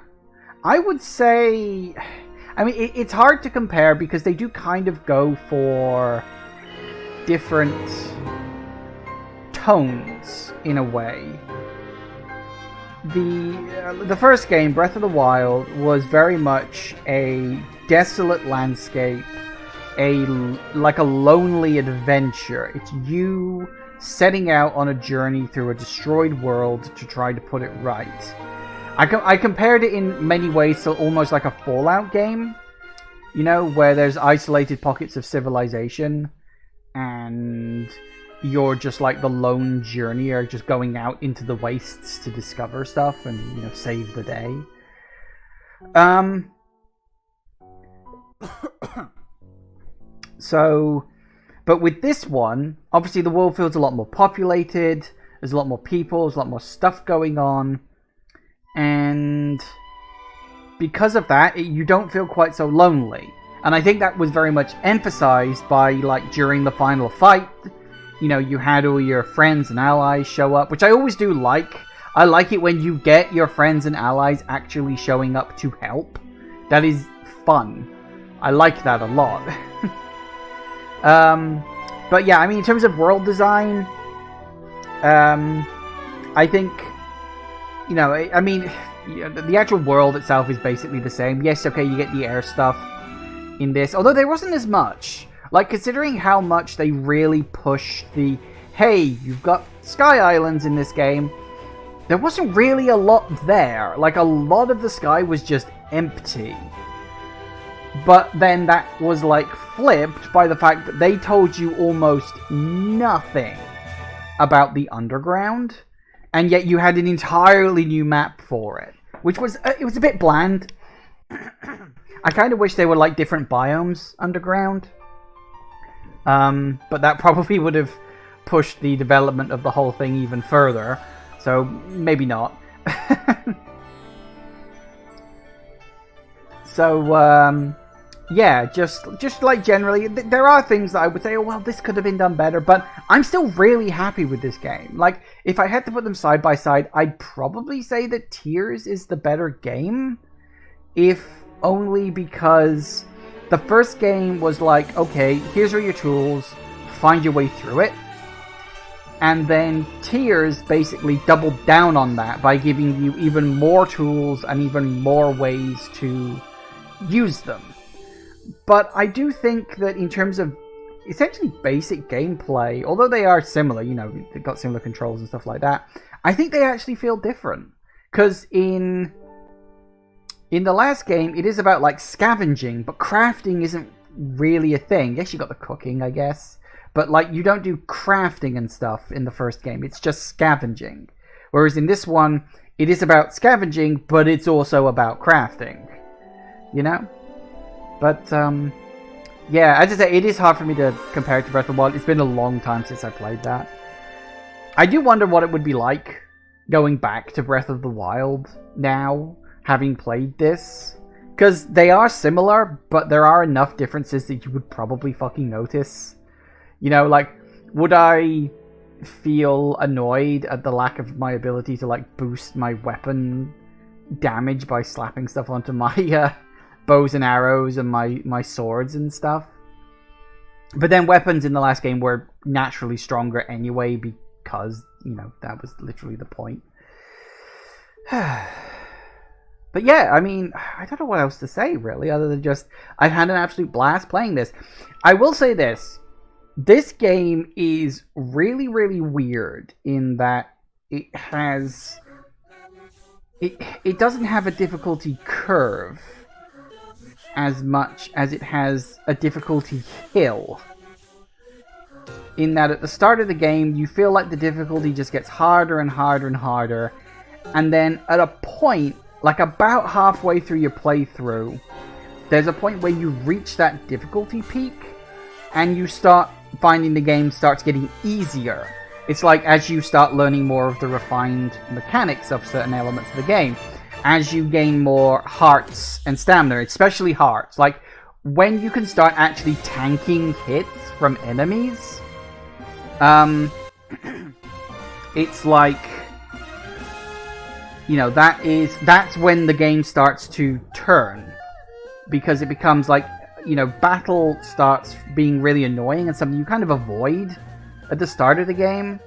I would say... it's hard to compare because they do kind of go for different tones, in a way. The first game, Breath of the Wild, was very much a desolate landscape, like a lonely adventure. It's you setting out on a journey through a destroyed world to try to put it right. I compared it in many ways to almost like a Fallout game, where there's isolated pockets of civilization, and you're just like the lone journeyer, just going out into the wastes to discover stuff and, save the day. But with this one, obviously the world feels a lot more populated, there's a lot more people, there's a lot more stuff going on, and because of that, you don't feel quite so lonely. And I think that was very much emphasized by, like, during the final fight, you had all your friends and allies show up, which I always do like. I like it when you get your friends and allies actually showing up to help. That is fun. I like that a lot. But yeah, in terms of world design, I think, the actual world itself is basically the same. Yes, okay, you get the air stuff in this, although there wasn't as much. Like, considering how much they really pushed the, hey, you've got Sky Islands in this game, there wasn't really a lot there. Like, a lot of the sky was just empty. But then that was, like, flipped by the fact that they told you almost nothing about the underground, and yet you had an entirely new map for it, which was, it was a bit bland. I kind of wish they were, like, different biomes underground. But that probably would have pushed the development of the whole thing even further. So, maybe not. So, yeah, just like generally, there are things that I would say, oh, well, this could have been done better, but I'm still really happy with this game. Like, if I had to put them side by side, I'd probably say that Tears is the better game, if only because the first game was like, okay, here's all your tools, find your way through it. And then Tears basically doubled down on that by giving you even more tools and even more ways to use them. But I do think that in terms of essentially basic gameplay, although they are similar, they've got similar controls and stuff like that, I think they actually feel different. Because in the last game, it is about, like, scavenging, but crafting isn't really a thing. Yes, you got the cooking, I guess, but, like, you don't do crafting and stuff in the first game. It's just scavenging. Whereas in this one, it is about scavenging, but it's also about crafting. But, yeah, as I say, it is hard for me to compare it to Breath of the Wild. It's been a long time since I played that. I do wonder what it would be like going back to Breath of the Wild now, having played this, because they are similar, but there are enough differences that you would probably fucking notice. Like, would I feel annoyed at the lack of my ability to, like, boost my weapon damage by slapping stuff onto my bows and arrows and my swords and stuff? But then weapons in the last game were naturally stronger anyway, because, that was literally the point. But yeah, I don't know what else to say, really, other than just, I've had an absolute blast playing this. I will say this. This game is really, really weird in that it has... It doesn't have a difficulty curve as much as it has a difficulty hill. in that at the start of the game, you feel like the difficulty just gets harder and harder and harder. And then at a point, like about halfway through your playthrough, there's a point where you reach that difficulty peak, and you start finding the game starts getting easier. It's like as you start learning more of the refined mechanics of certain elements of the game, as you gain more hearts and stamina, especially hearts. Like, when you can start actually tanking hits from enemies, it's like, you know, that's when the game starts to turn. Because it becomes like, you know, battle starts being really annoying and something you kind of avoid at the start of the game.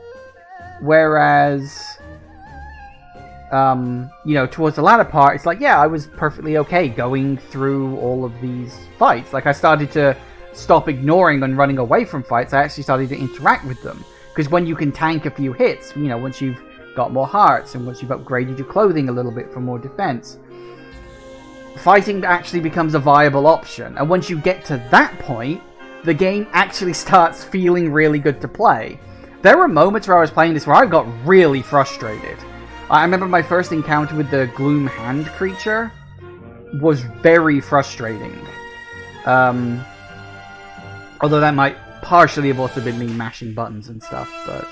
Whereas, you know, towards the latter part, it's like, yeah, I was perfectly okay going through all of these fights. Like, I started to stop ignoring and running away from fights. I actually started to interact with them. Because when you can tank a few hits, you know, once you've got more hearts and once you've upgraded your clothing a little bit for more defense, fighting actually becomes a viable option. And once you get to that point, the game actually starts feeling really good to play. There were moments where I was playing this where I got really frustrated. I remember my first encounter with the Gloom Hand creature was very frustrating. Although that might partially have also been me mashing buttons and stuff, but...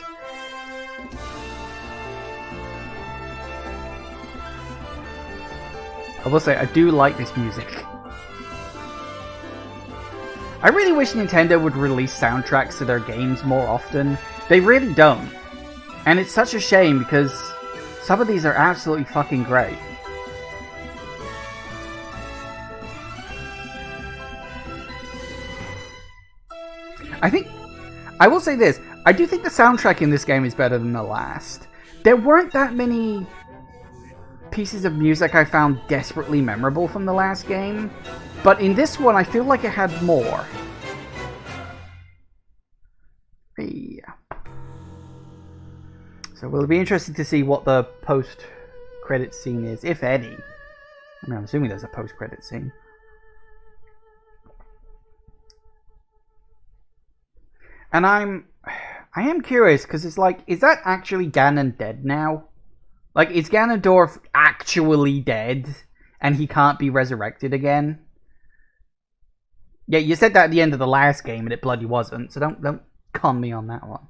I will say, I do like this music. I really wish Nintendo would release soundtracks to their games more often. They really don't. And it's such a shame because some of these are absolutely fucking great. I will say this, I do think the soundtrack in this game is better than the last. There weren't that many pieces of music I found desperately memorable from the last game, but in this one I feel like it had more. Yeah. So will it be interesting to see what the post-credit scene is, if any. I mean, I'm assuming there's a post-credit scene. And I am curious, because it's like, is that actually Ganon dead now? Like, is Ganondorf actually dead, and he can't be resurrected again? Yeah, you said that at the end of the last game, and it bloody wasn't, so don't con me on that one.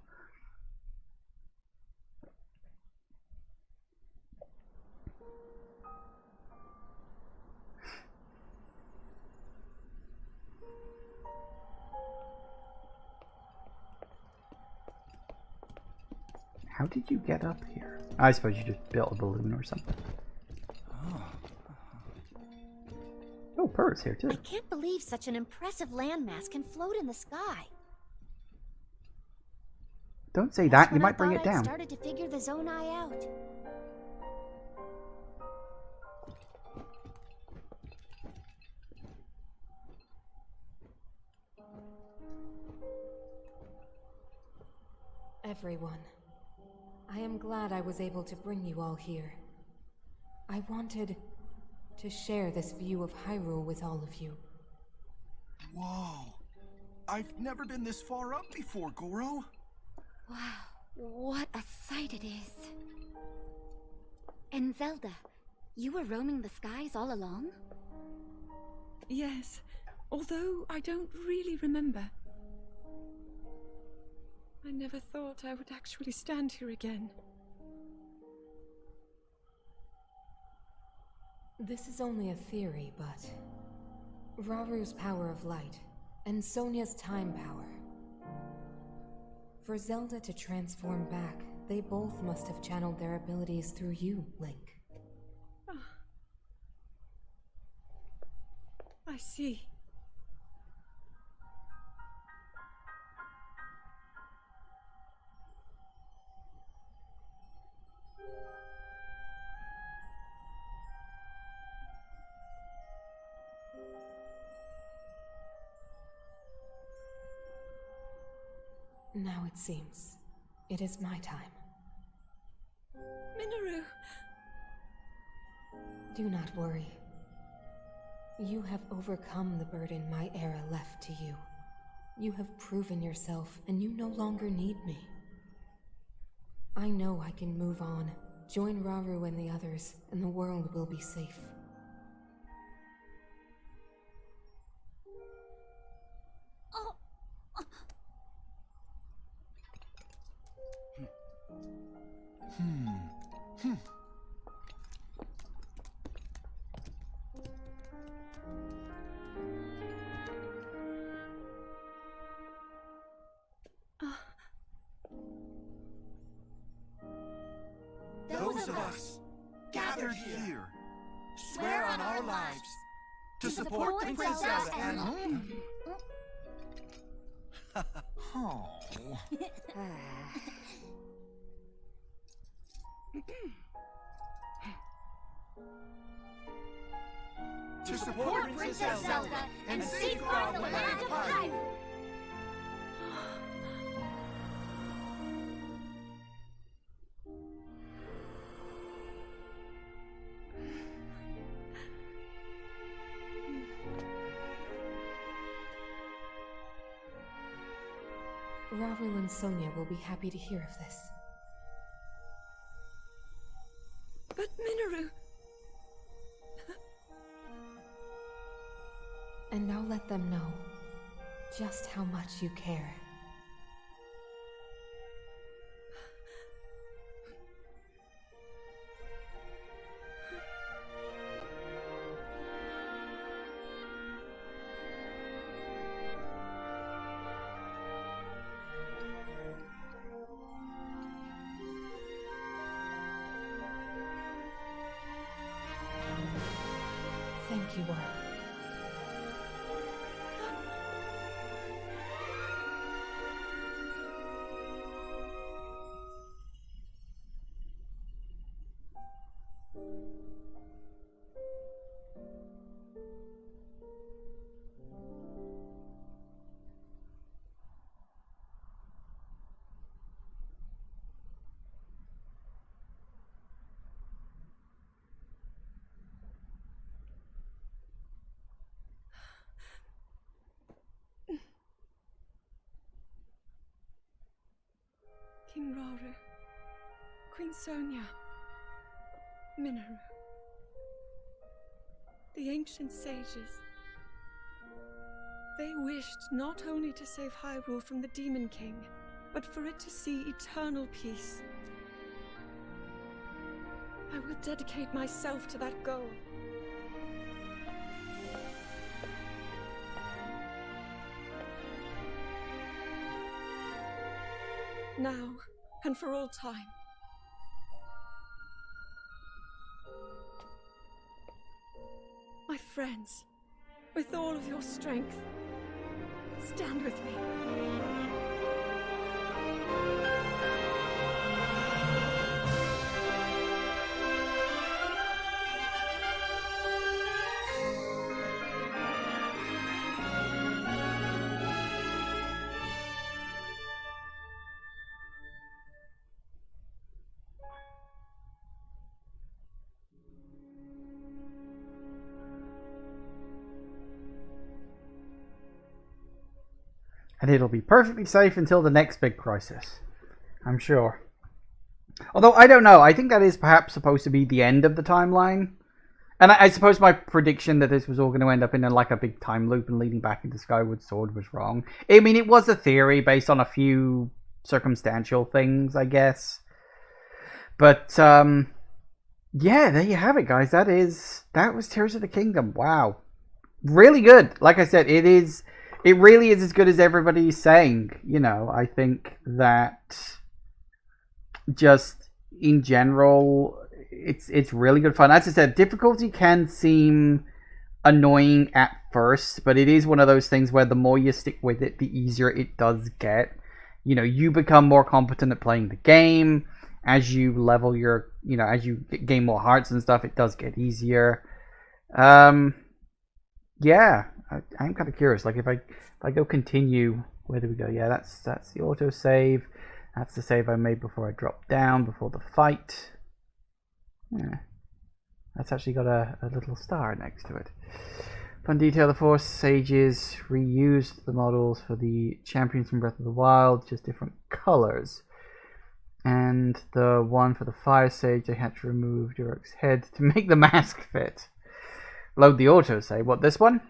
How did you get up here? I suppose you just built a balloon or something. Oh, Purr's here too. I can't believe such an impressive landmass can float in the sky. Don't say that, you might bring it down. I started to figure the Zonai out. Everyone, I am glad I was able to bring you all here. I wanted to share this view of Hyrule with all of you. Whoa! I've never been this far up before, Goro. Wow, what a sight it is. And Zelda, you were roaming the skies all along? Yes, although I don't really remember. I never thought I would actually stand here again. This is only a theory, but Raru's power of light and Sonia's time power. For Zelda to transform back, they both must have channeled their abilities through you, Link. I see. Now it seems it is my time. Minoru! Do not worry. You have overcome the burden my era left to you. You have proven yourself, and you no longer need me. I know I can move on, join Rauru and the others, and the world will be safe. Those of us gathered here swear on our lives to support Princess Zelda and... Oh. To support Princess Zelda and safeguard the land of Hyrule. Rauru and Sonia will be happy to hear of this. But Minoru... And now let them know just how much you care. Thank you all. King Rauru, Queen Sonia, Minoru. The ancient sages. They wished not only to save Hyrule from the Demon King, but for it to see eternal peace. I will dedicate myself to that goal. Now, and for all time. My friends, with all of your strength, stand with me. And it'll be perfectly safe until the next big crisis, I'm sure. Although, I don't know. I think that is perhaps supposed to be the end of the timeline. And I suppose my prediction that this was all going to end up in a big time loop and leading back into Skyward Sword was wrong. I mean, it was a theory based on a few circumstantial things, I guess. But, yeah, there you have it, guys. That was Tears of the Kingdom. Wow. Really good. Like I said, it really is as good as everybody's saying. You know, I think that just in general, it's really good fun. As I said, difficulty can seem annoying at first, but it is one of those things where the more you stick with it, the easier it does get. You know, you become more competent at playing the game. As you level as you gain more hearts and stuff, it does get easier. Yeah, I'm kind of curious. Like, if I go continue, where do we go? Yeah, that's the auto save. That's the save I made before I dropped down, before the fight. Yeah, that's actually got a little star next to it. Fun detail, the Force Sages reused the models for the champions from Breath of the Wild, just different colors. And the one for the Fire Sage, they had to remove Durock's head to make the mask fit. Load the autosave. What, this one?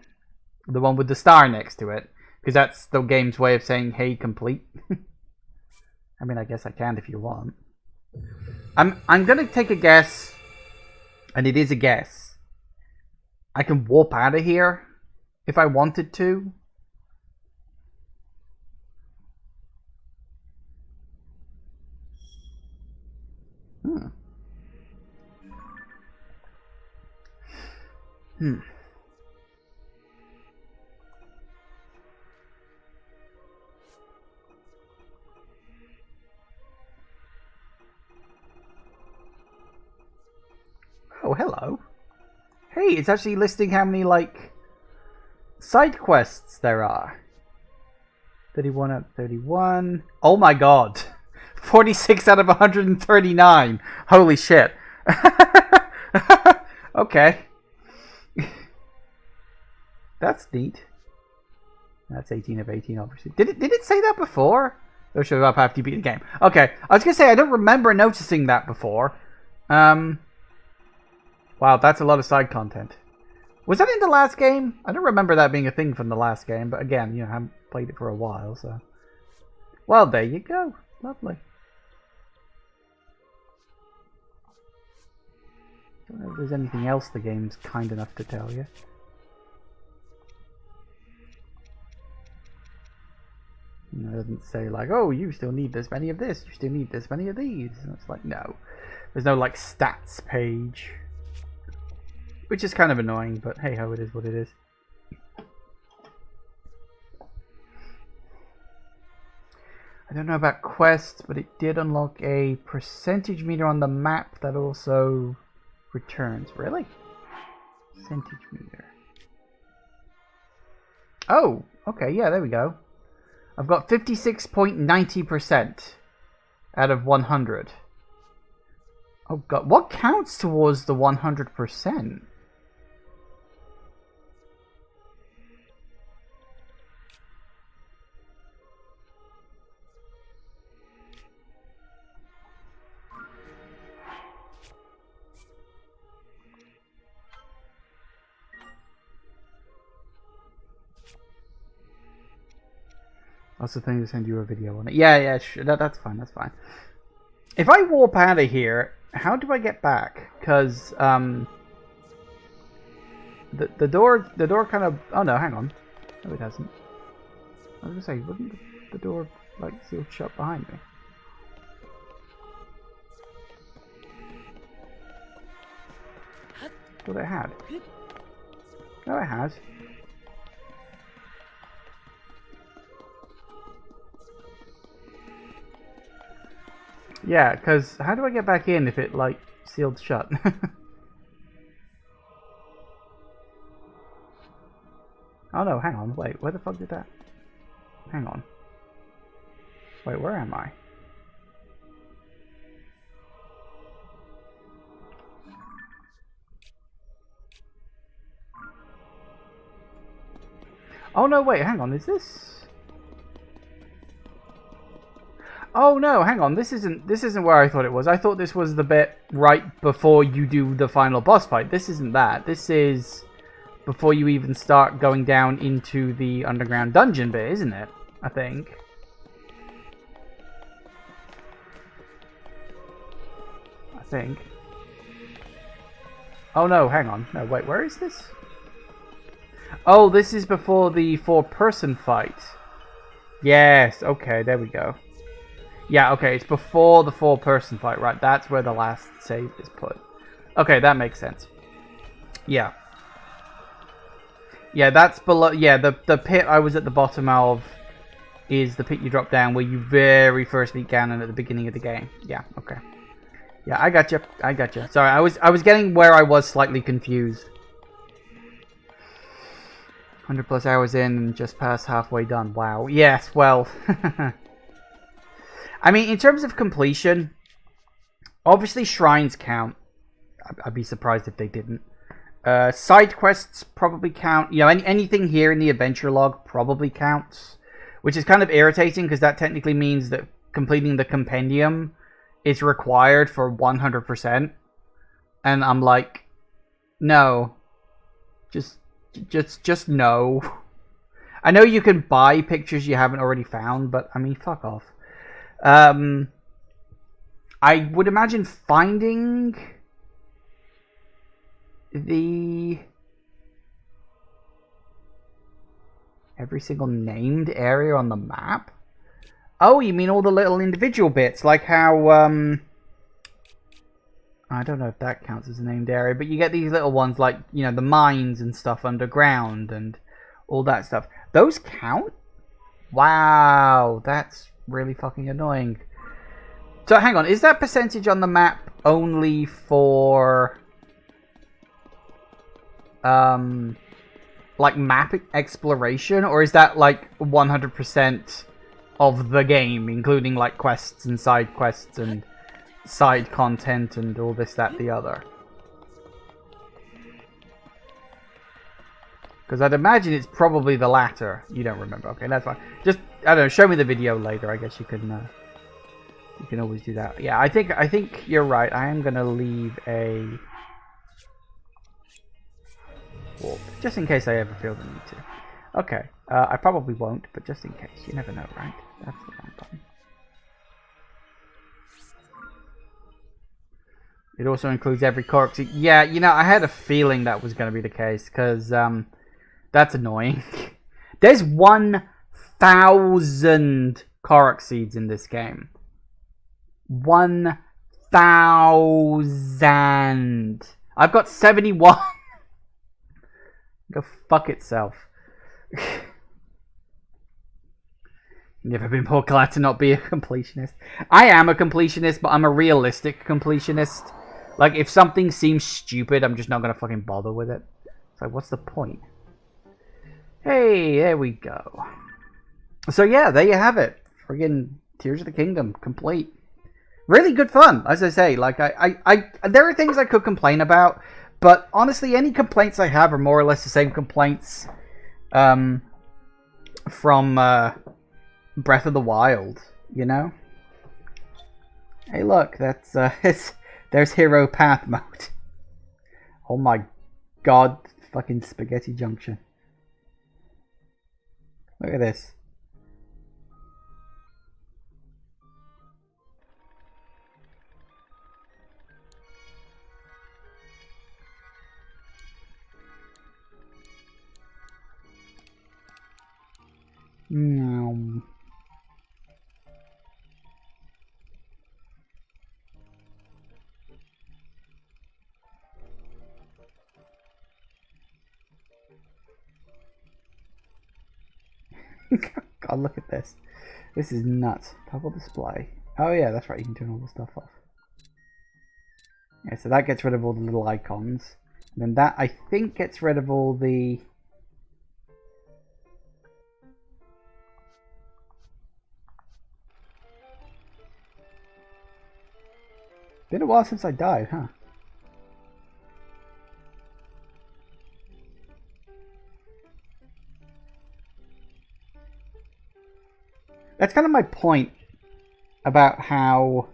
The one with the star next to it. Because that's the game's way of saying, hey, complete. I mean, I guess I can if you want. I'm going to take a guess, and it is a guess. I can warp out of here if I wanted to. Oh, hello. Hey, it's actually listing how many, like, side quests there are. 31 out of 31. Oh my god. 46 out of 139. Holy shit. Okay. That's neat. That's 18 of 18, obviously. Did it say that before? It'll show up after you beat the game. Okay. I was going to say, I don't remember noticing that before. Wow, that's a lot of side content. Was that in the last game? I don't remember that being a thing from the last game, but again, you know, I haven't played it for a while, so... Well, there you go. Lovely. Don't know if there's anything else the game's kind enough to tell you. You know, it doesn't say like, oh, you still need this many of this, you still need this many of these. And it's like, no. There's no, like, stats page. Which is kind of annoying, but hey ho, it is what it is. I don't know about quests, but it did unlock a percentage meter on the map that also returns. Really? Percentage meter. Oh, okay, yeah, there we go. I've got 56.90% out of 100. Oh god, what counts towards the 100%? Also think to send you a video on it. Yeah, sure, that's fine, that's fine. If I warp out of here, how do I get back? Because the door kind of... Oh no, hang on. No, it hasn't. I was gonna say, wouldn't the door like sealed shut behind me? Thought it had. No, it has. Yeah, because how do I get back in if it, like, sealed shut? Oh no, hang on, wait, where the fuck did that... Hang on. Wait, where am I? Oh no, wait, hang on, is this... Oh no, hang on, this isn't where I thought it was. I thought this was the bit right before you do the final boss fight. This isn't that. This is before you even start going down into the underground dungeon bit, isn't it? I think. Oh no, hang on. No, wait, where is this? Oh, this is before the 4-person fight. Yes, okay, there we go. Yeah, okay, it's before the 4-person fight, right? That's where the last save is put. Okay, that makes sense. Yeah. Yeah, that's below... Yeah, the pit I was at the bottom of is the pit you drop down where you very first meet Ganon at the beginning of the game. Yeah, okay. Yeah, I gotcha. Sorry, I was getting where I was slightly confused. 100 plus hours in and just past halfway done. Wow. Yes, well... I mean, in terms of completion, obviously shrines count. I'd be surprised if they didn't. Side quests probably count. You know, anything here in the adventure log probably counts, which is kind of irritating because that technically means that completing the compendium is required for 100%. And I'm like, no, just no. I know you can buy pictures you haven't already found, but I mean, fuck off. I would imagine finding every single named area on the map. Oh, you mean all the little individual bits, like how I don't know if that counts as a named area, but you get these little ones like, you know, the mines and stuff underground and all that stuff. Those count? Wow, that's really fucking annoying. So hang on, is that percentage on the map only for like map exploration, or is that like 100% of the game, including like quests and side quests and side content and all this, that, the other? Because I'd imagine it's probably the latter. You don't remember? Okay, that's fine. Just, I don't know, show me the video later. I guess you can always do that. Yeah, I think you're right. I am gonna leave a warp, just in case I ever feel the need to. Okay, I probably won't, but just in case. You never know, right? That's the wrong button. It also includes every Korok seed. Yeah, you know, I had a feeling that was going to be the case, because that's annoying. There's 1,000 Korok seeds in this game. 1,000. I've got 71. Go fuck itself. Never been more glad to not be a completionist. I am a completionist, but I'm a realistic completionist. Like, if something seems stupid, I'm just not gonna fucking bother with it. It's like, what's the point? Hey, there we go. So yeah, there you have it. Friggin' Tears of the Kingdom, complete. Really good fun, as I say. Like, there are things I could complain about, but honestly, any complaints I have are more or less the same complaints from Breath of the Wild, you know? Hey, look, that's there's Hero Path mode. Oh my god, fucking Spaghetti Junction. Look at this. Meow. God, look at this. This is nuts. Toggle display. Oh yeah, that's right, you can turn all the stuff off. Yeah, so that gets rid of all the little icons. And then that, I think, gets rid of all the... Been a while since I died, huh? That's kind of my point about how,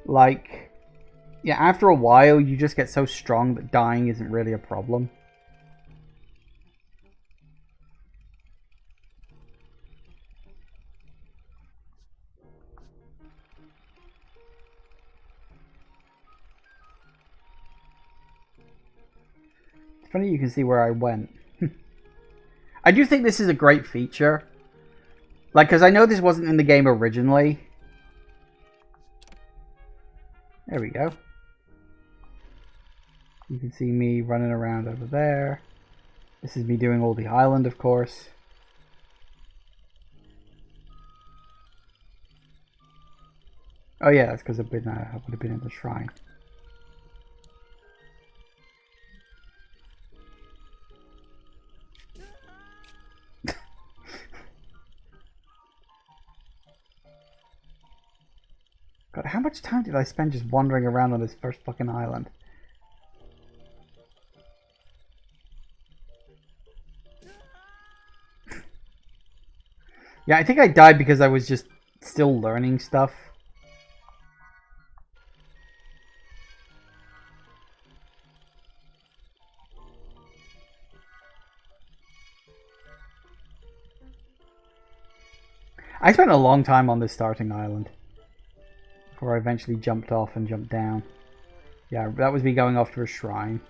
like, yeah, after a while you just get so strong that dying isn't really a problem. It's funny you can see where I went. I do think this is a great feature. Like, because I know this wasn't in the game originally. There we go. You can see me running around over there. This is me doing all the island, of course. Oh yeah, that's because I would have been in the shrine. God, how much time did I spend just wandering around on this first fucking island? Yeah, I think I died because I was just still learning stuff. I spent a long time on this starting island before I eventually jumped off and jumped down. Yeah, that was me going off to a shrine.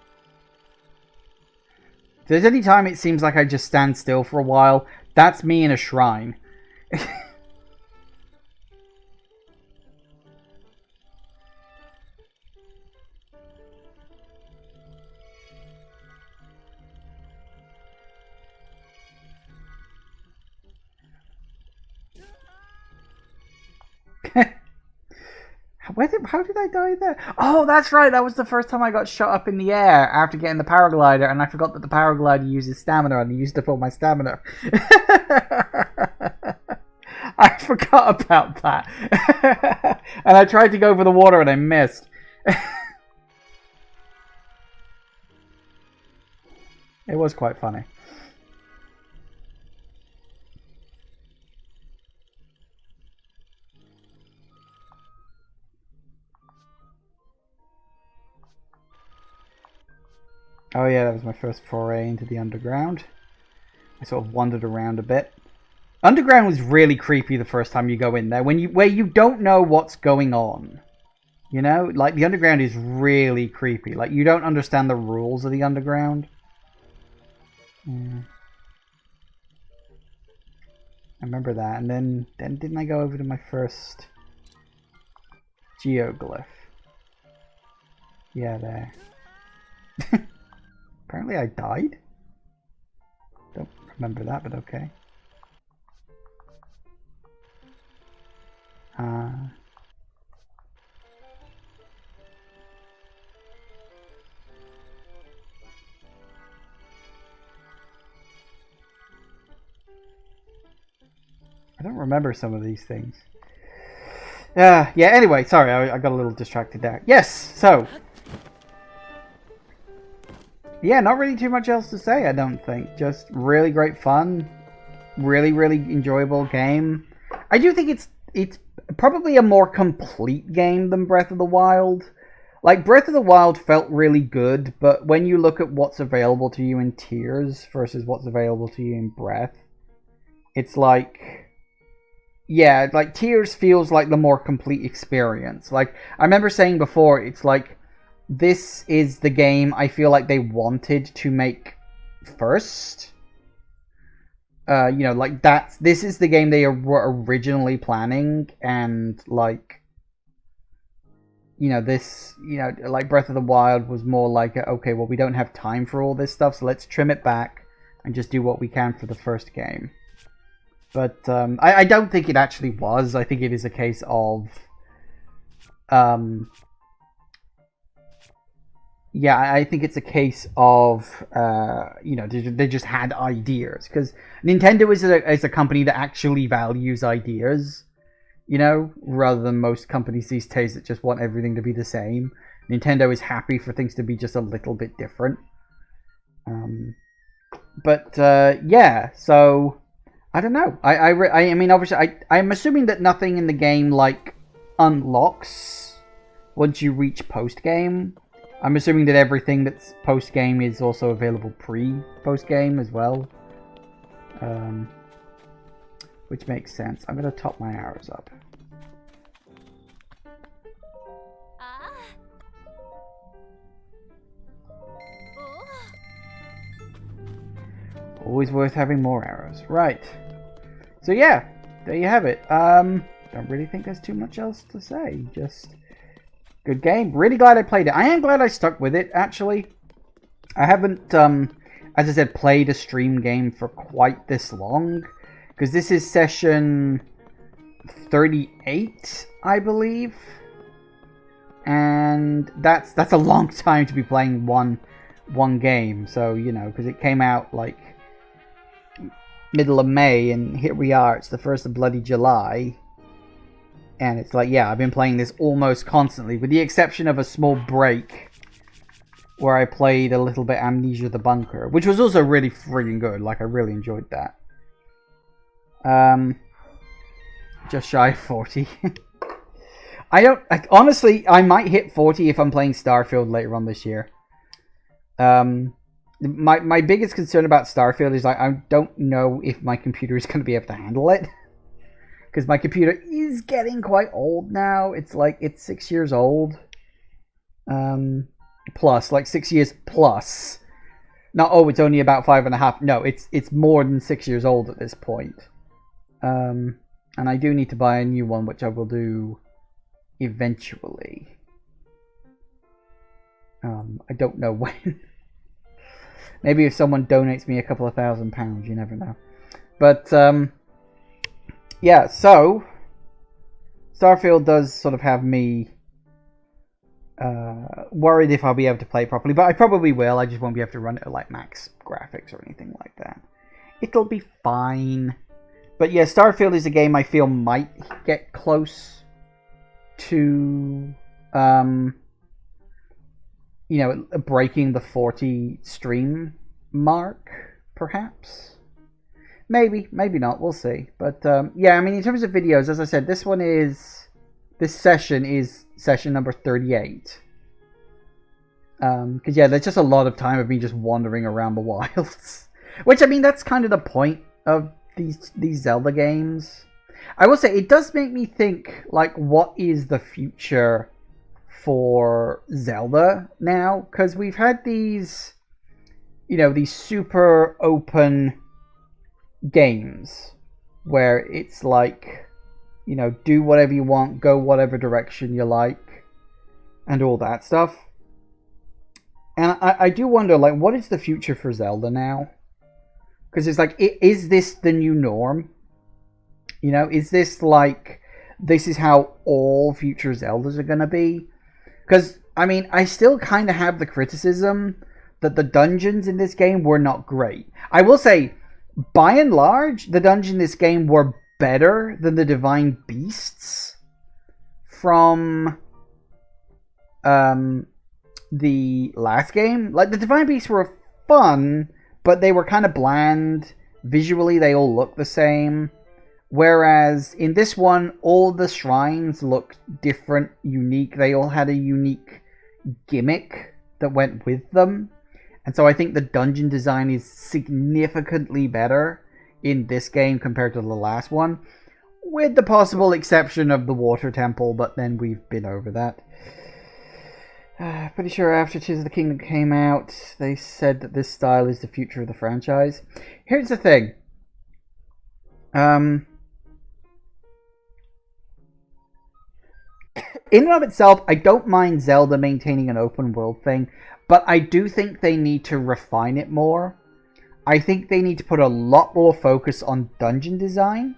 If there's any time it seems like I just stand still for a while, that's me in a shrine. How did I die there? Oh, that's right. That was the first time I got shot up in the air after getting the paraglider, and I forgot that the paraglider uses stamina, and I used up all my stamina. I forgot about that. And I tried to go for the water, and I missed. It was quite funny. Oh yeah, that was my first foray into the underground. I sort of wandered around a bit. Underground was really creepy the first time you go in there, where you don't know what's going on. You know, like the underground is really creepy. Like you don't understand the rules of the underground. I remember that, and then didn't I go over to my first geoglyph? Yeah, there. Apparently I died? Don't remember that, but okay. I don't remember some of these things. Yeah, anyway, sorry, I got a little distracted there. Yes, so... yeah, not really too much else to say, I don't think. Just really great fun. Really, really enjoyable game. I do think it's probably a more complete game than Breath of the Wild. Like, Breath of the Wild felt really good, but when you look at what's available to you in Tears versus what's available to you in Breath, it's like... yeah, like, Tears feels like the more complete experience. Like, I remember saying before, it's like, this is the game I feel like they wanted to make first. You know, like this is the game they were originally planning, and like, you know, this, you know, like Breath of the Wild was more like, okay, well, we don't have time for all this stuff, so let's trim it back and just do what we can for the first game. But I don't think it actually was. I think it is a case of yeah, I think it's a case of, you know, they just had ideas. Because Nintendo is a company that actually values ideas, you know, rather than most companies these days that just want everything to be the same. Nintendo is happy for things to be just a little bit different. Yeah, so, I don't know. I mean, obviously, I'm assuming that nothing in the game, like, unlocks once you reach post-game. I'm assuming that everything that's post-game is also available pre-post-game as well. Which makes sense. I'm going to top my arrows up. Always worth having more arrows. Right. So yeah, there you have it. Don't really think there's too much else to say. Just... good game. Really glad I played it. I am glad I stuck with it, actually. I haven't, as I said, played a stream game for quite this long. Because this is session 38, I believe. And that's a long time to be playing one game. So, you know, because it came out, like, middle of May, and here we are. It's the 1st of bloody July. And it's like, yeah, I've been playing this almost constantly, with the exception of a small break where I played a little bit Amnesia the Bunker, which was also really friggin' good. Like, I really enjoyed that. just shy of 40. Honestly, I might hit 40 if I'm playing Starfield later on this year. My biggest concern about Starfield is I don't know if my computer is going to be able to handle it. Because my computer is getting quite old now. It's 6 years old. Plus, 6 years plus. Not, oh, it's only about 5.5. No, it's more than 6 years old at this point. And I do need to buy a new one, which I will do eventually. I don't know when. Maybe if someone donates me a couple of £1,000, you never know. But, yeah, so Starfield does sort of have me worried if I'll be able to play properly, but I probably will. I just won't be able to run it at like max graphics or anything like that. It'll be fine. But yeah, Starfield is a game I feel might get close to breaking the 40 stream mark, perhaps. Maybe not, we'll see. But yeah, I mean, in terms of videos, as I said, this session is session number 38. Because yeah, there's just a lot of time of me just wandering around the wilds. Which, I mean, that's kind of the point of these Zelda games. I will say, it does make me think, like, what is the future for Zelda now? Because we've had these, these super open games where it's like, do whatever you want, go whatever direction you like, and all that stuff. And I do wonder, like, what is the future for Zelda now? Because it's like, is this the new norm? Is this like, this is how all future Zeldas are going to be? Because, I mean, I still kind of have the criticism that the dungeons in this game were not great. I will say, by and large, the dungeons in this game were better than the Divine Beasts from the last game. Like, the Divine Beasts were fun, but they were kind of bland. Visually, they all look the same. Whereas in this one, all the shrines looked different, unique. They all had a unique gimmick that went with them. And so I think the dungeon design is significantly better in this game compared to the last one. With the possible exception of the water temple, but then we've been over that. Pretty sure after Tears of the Kingdom came out, they said that this style is the future of the franchise. Here's the thing. In and of itself, I don't mind Zelda maintaining an open world thing, but I do think they need to refine it more. I think they need to put a lot more focus on dungeon design,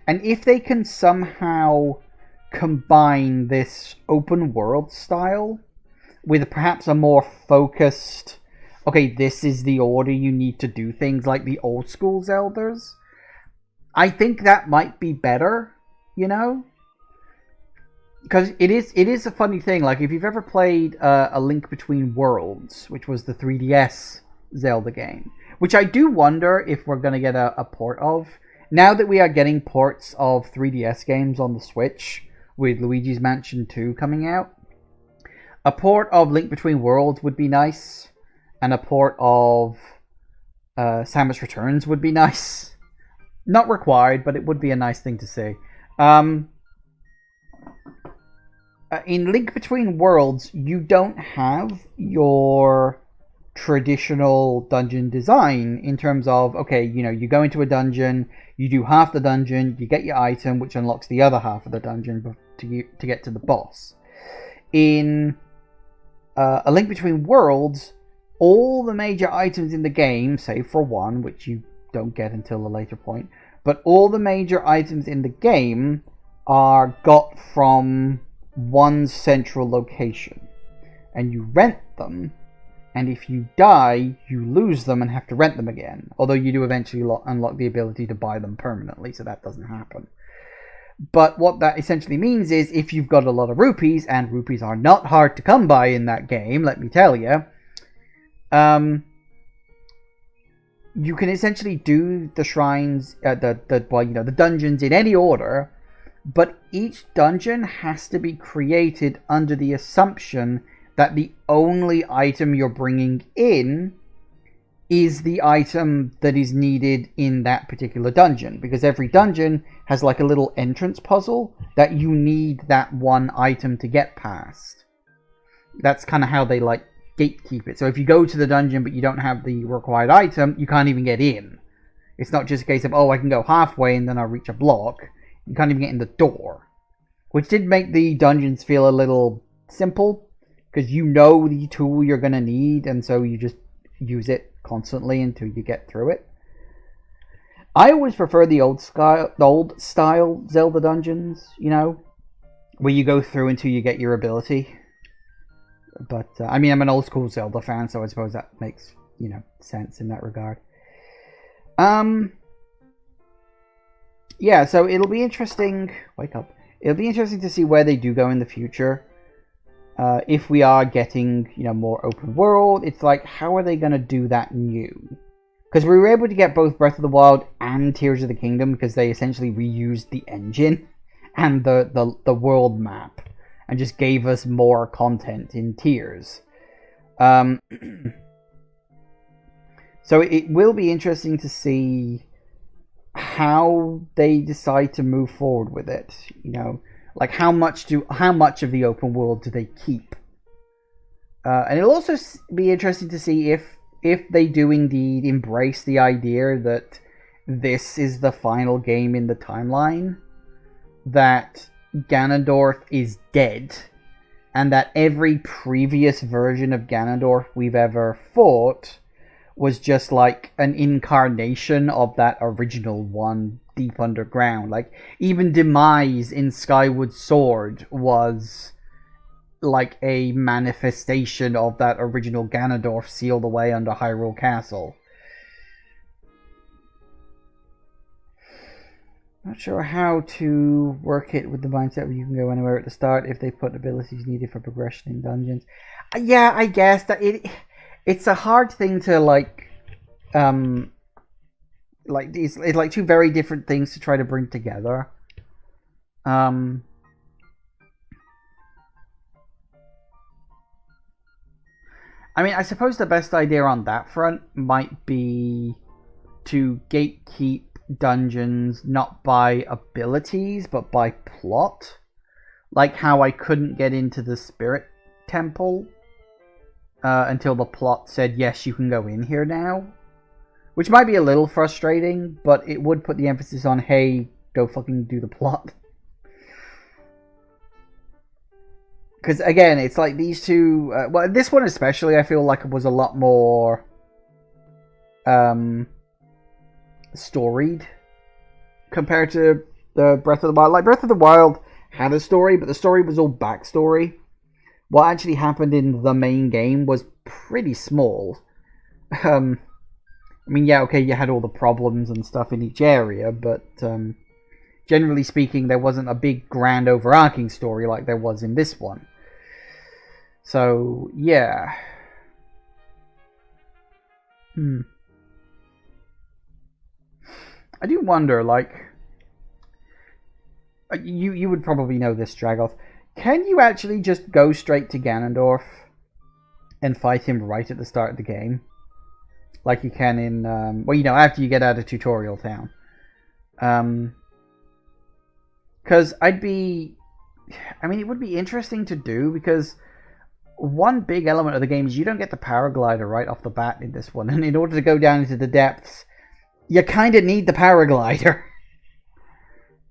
and if they can somehow combine this open world style with perhaps a more focused, okay, this is the order you need to do things, like the old school Zeldas, I think that might be better, Because it is a funny thing. Like, if you've ever played A Link Between Worlds, which was the 3DS Zelda game, which I do wonder if we're going to get a port of. Now that we are getting ports of 3DS games on the Switch, with Luigi's Mansion 2 coming out, a port of Link Between Worlds would be nice, and a port of Samus Returns would be nice. Not required, but it would be a nice thing to see. In Link Between Worlds, you don't have your traditional dungeon design in terms of, okay, you go into a dungeon, you do half the dungeon, you get your item, which unlocks the other half of the dungeon to get to the boss. In A Link Between Worlds, all the major items in the game, save for one, which you don't get until a later point, but all the major items in the game are got from one central location, and you rent them, and if you die, you lose them and have to rent them again, although you do eventually unlock the ability to buy them permanently, so that doesn't happen. But what that essentially means is, if you've got a lot of rupees, and rupees are not hard to come by in that game, let me tell you, you can essentially do the shrines, the dungeons in any order, but each dungeon has to be created under the assumption that the only item you're bringing in is the item that is needed in that particular dungeon, because every dungeon has like a little entrance puzzle that you need that one item to get past. That's kind of how they like gatekeep it. So if you go to the dungeon but you don't have the required item, you can't even get in. It's not just a case of, oh, I can go halfway and then I'll reach a block. You can't even get in the door, which did make the dungeons feel a little simple, because you know the tool you're going to need, and so you just use it constantly until you get through it. I always prefer the old style Zelda dungeons, you know, where you go through until you get your ability. But, I mean, I'm an old school Zelda fan, so I suppose that makes, you know, sense in that regard. Yeah, so it'll be interesting... Wake up. It'll be interesting to see where they do go in the future. If we are getting, you know, more open world, it's like, how are they going to do that new? Because we were able to get both Breath of the Wild and Tears of the Kingdom, because they essentially reused the engine and the world map, and just gave us more content in Tears. So it will be interesting to see how they decide to move forward with it. You know, like how much of the open world do they keep? And it'll also be interesting to see if they do indeed embrace the idea that this is the final game in the timeline, that Ganondorf is dead, and that every previous version of Ganondorf we've ever fought was just like an incarnation of that original one deep underground. Like, even Demise in Skyward Sword was like a manifestation of that original Ganondorf sealed away under Hyrule Castle. Not sure how to work it with the mindset where you can go anywhere at the start if they put abilities needed for progression in dungeons. Yeah, I guess that it's a hard thing to like it's like two very different things to try to bring together. I mean, I suppose the best idea on that front might be to gatekeep dungeons not by abilities but by plot, like how I couldn't get into the Spirit Temple until the plot said yes, you can go in here now, which might be a little frustrating, but it would put the emphasis on, hey, go fucking do the plot. Because again, it's like these two well, this one especially I feel like it was a lot more storied compared to the Breath of the Wild. Like, Breath of the Wild had a story, but the story was all backstory. What actually happened in the main game was pretty small. I mean, yeah, okay, you had all the problems and stuff in each area, but generally speaking, there wasn't a big, grand, overarching story like there was in this one. So, yeah. I do wonder, like... You would probably know this, Dragoth. Can you actually just go straight to Ganondorf and fight him right at the start of the game? Like you can in... well, you know, after you get out of Tutorial Town. Because I'd be... I mean, it would be interesting to do, because one big element of the game is you don't get the paraglider right off the bat in this one. And in order to go down into the depths, you kind of need the paraglider.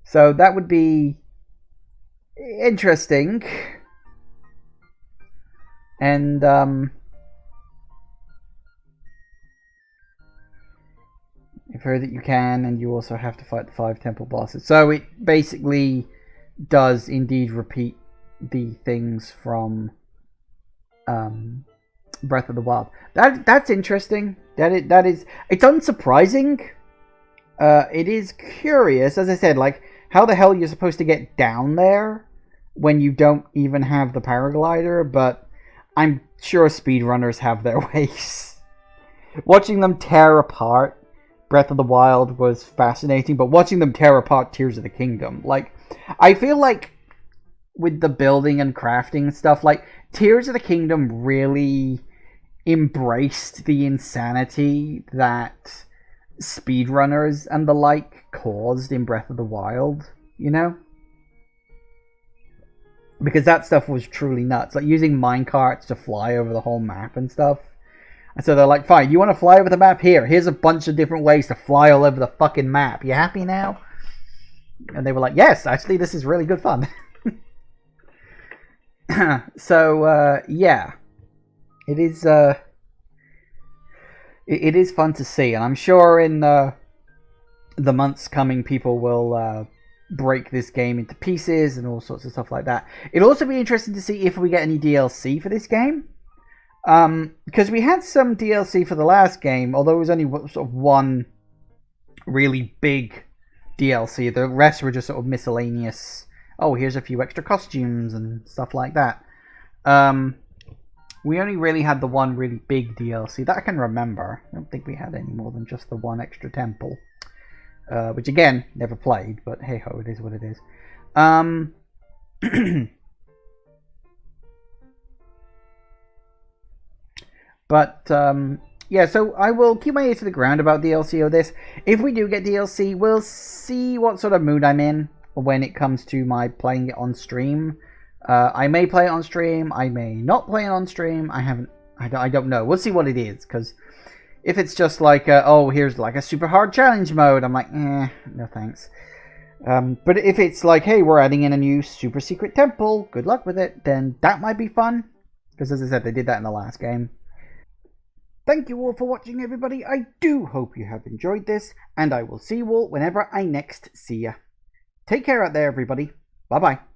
So that would be interesting. And, I've heard that you can, and you also have to fight the 5 temple bosses. So it basically does indeed repeat the things from Breath of the Wild. That's interesting. That is it's unsurprising. It is curious, as I said, like how the hell you're supposed to get down there when you don't even have the paraglider, but I'm sure speedrunners have their ways. Watching them tear apart Breath of the Wild was fascinating, but watching them tear apart Tears of the Kingdom, like, I feel like with the building and crafting stuff, like Tears of the Kingdom really embraced the insanity that speedrunners and the like caused in Breath of the Wild, you know? Because that stuff was truly nuts, like using minecarts to fly over the whole map and stuff. And so they're like, fine, you want to fly over the map? Here's a bunch of different ways to fly all over the fucking map. You happy now? And they were like, yes, actually, this is really good fun. So, yeah. It is fun to see. And I'm sure in the months coming, people will break this game into pieces and all sorts of stuff like that. It'll also be interesting to see if we get any DLC for this game. Because we had some DLC for the last game, although it was only sort of one really big DLC. The rest were just sort of miscellaneous. Oh, here's a few extra costumes and stuff like that. We only really had the one really big DLC that I can remember. I don't think we had any more than just the one extra temple. Which again, never played, but hey ho, it is what it is. But yeah, so I will keep my ear to the ground about DLC of this. If we do get DLC, we'll see what sort of mood I'm in when it comes to my playing it on stream. I may play it on stream, I may not play it on stream. I don't know. We'll see what it is, because if it's just like, oh, here's like a super hard challenge mode, I'm like, no thanks. But if it's like, hey, we're adding in a new super secret temple, good luck with it, then that might be fun. Because as I said, they did that in the last game. Thank you all for watching, everybody. I do hope you have enjoyed this, and I will see you all whenever I next see ya. Take care out there, everybody. Bye-bye.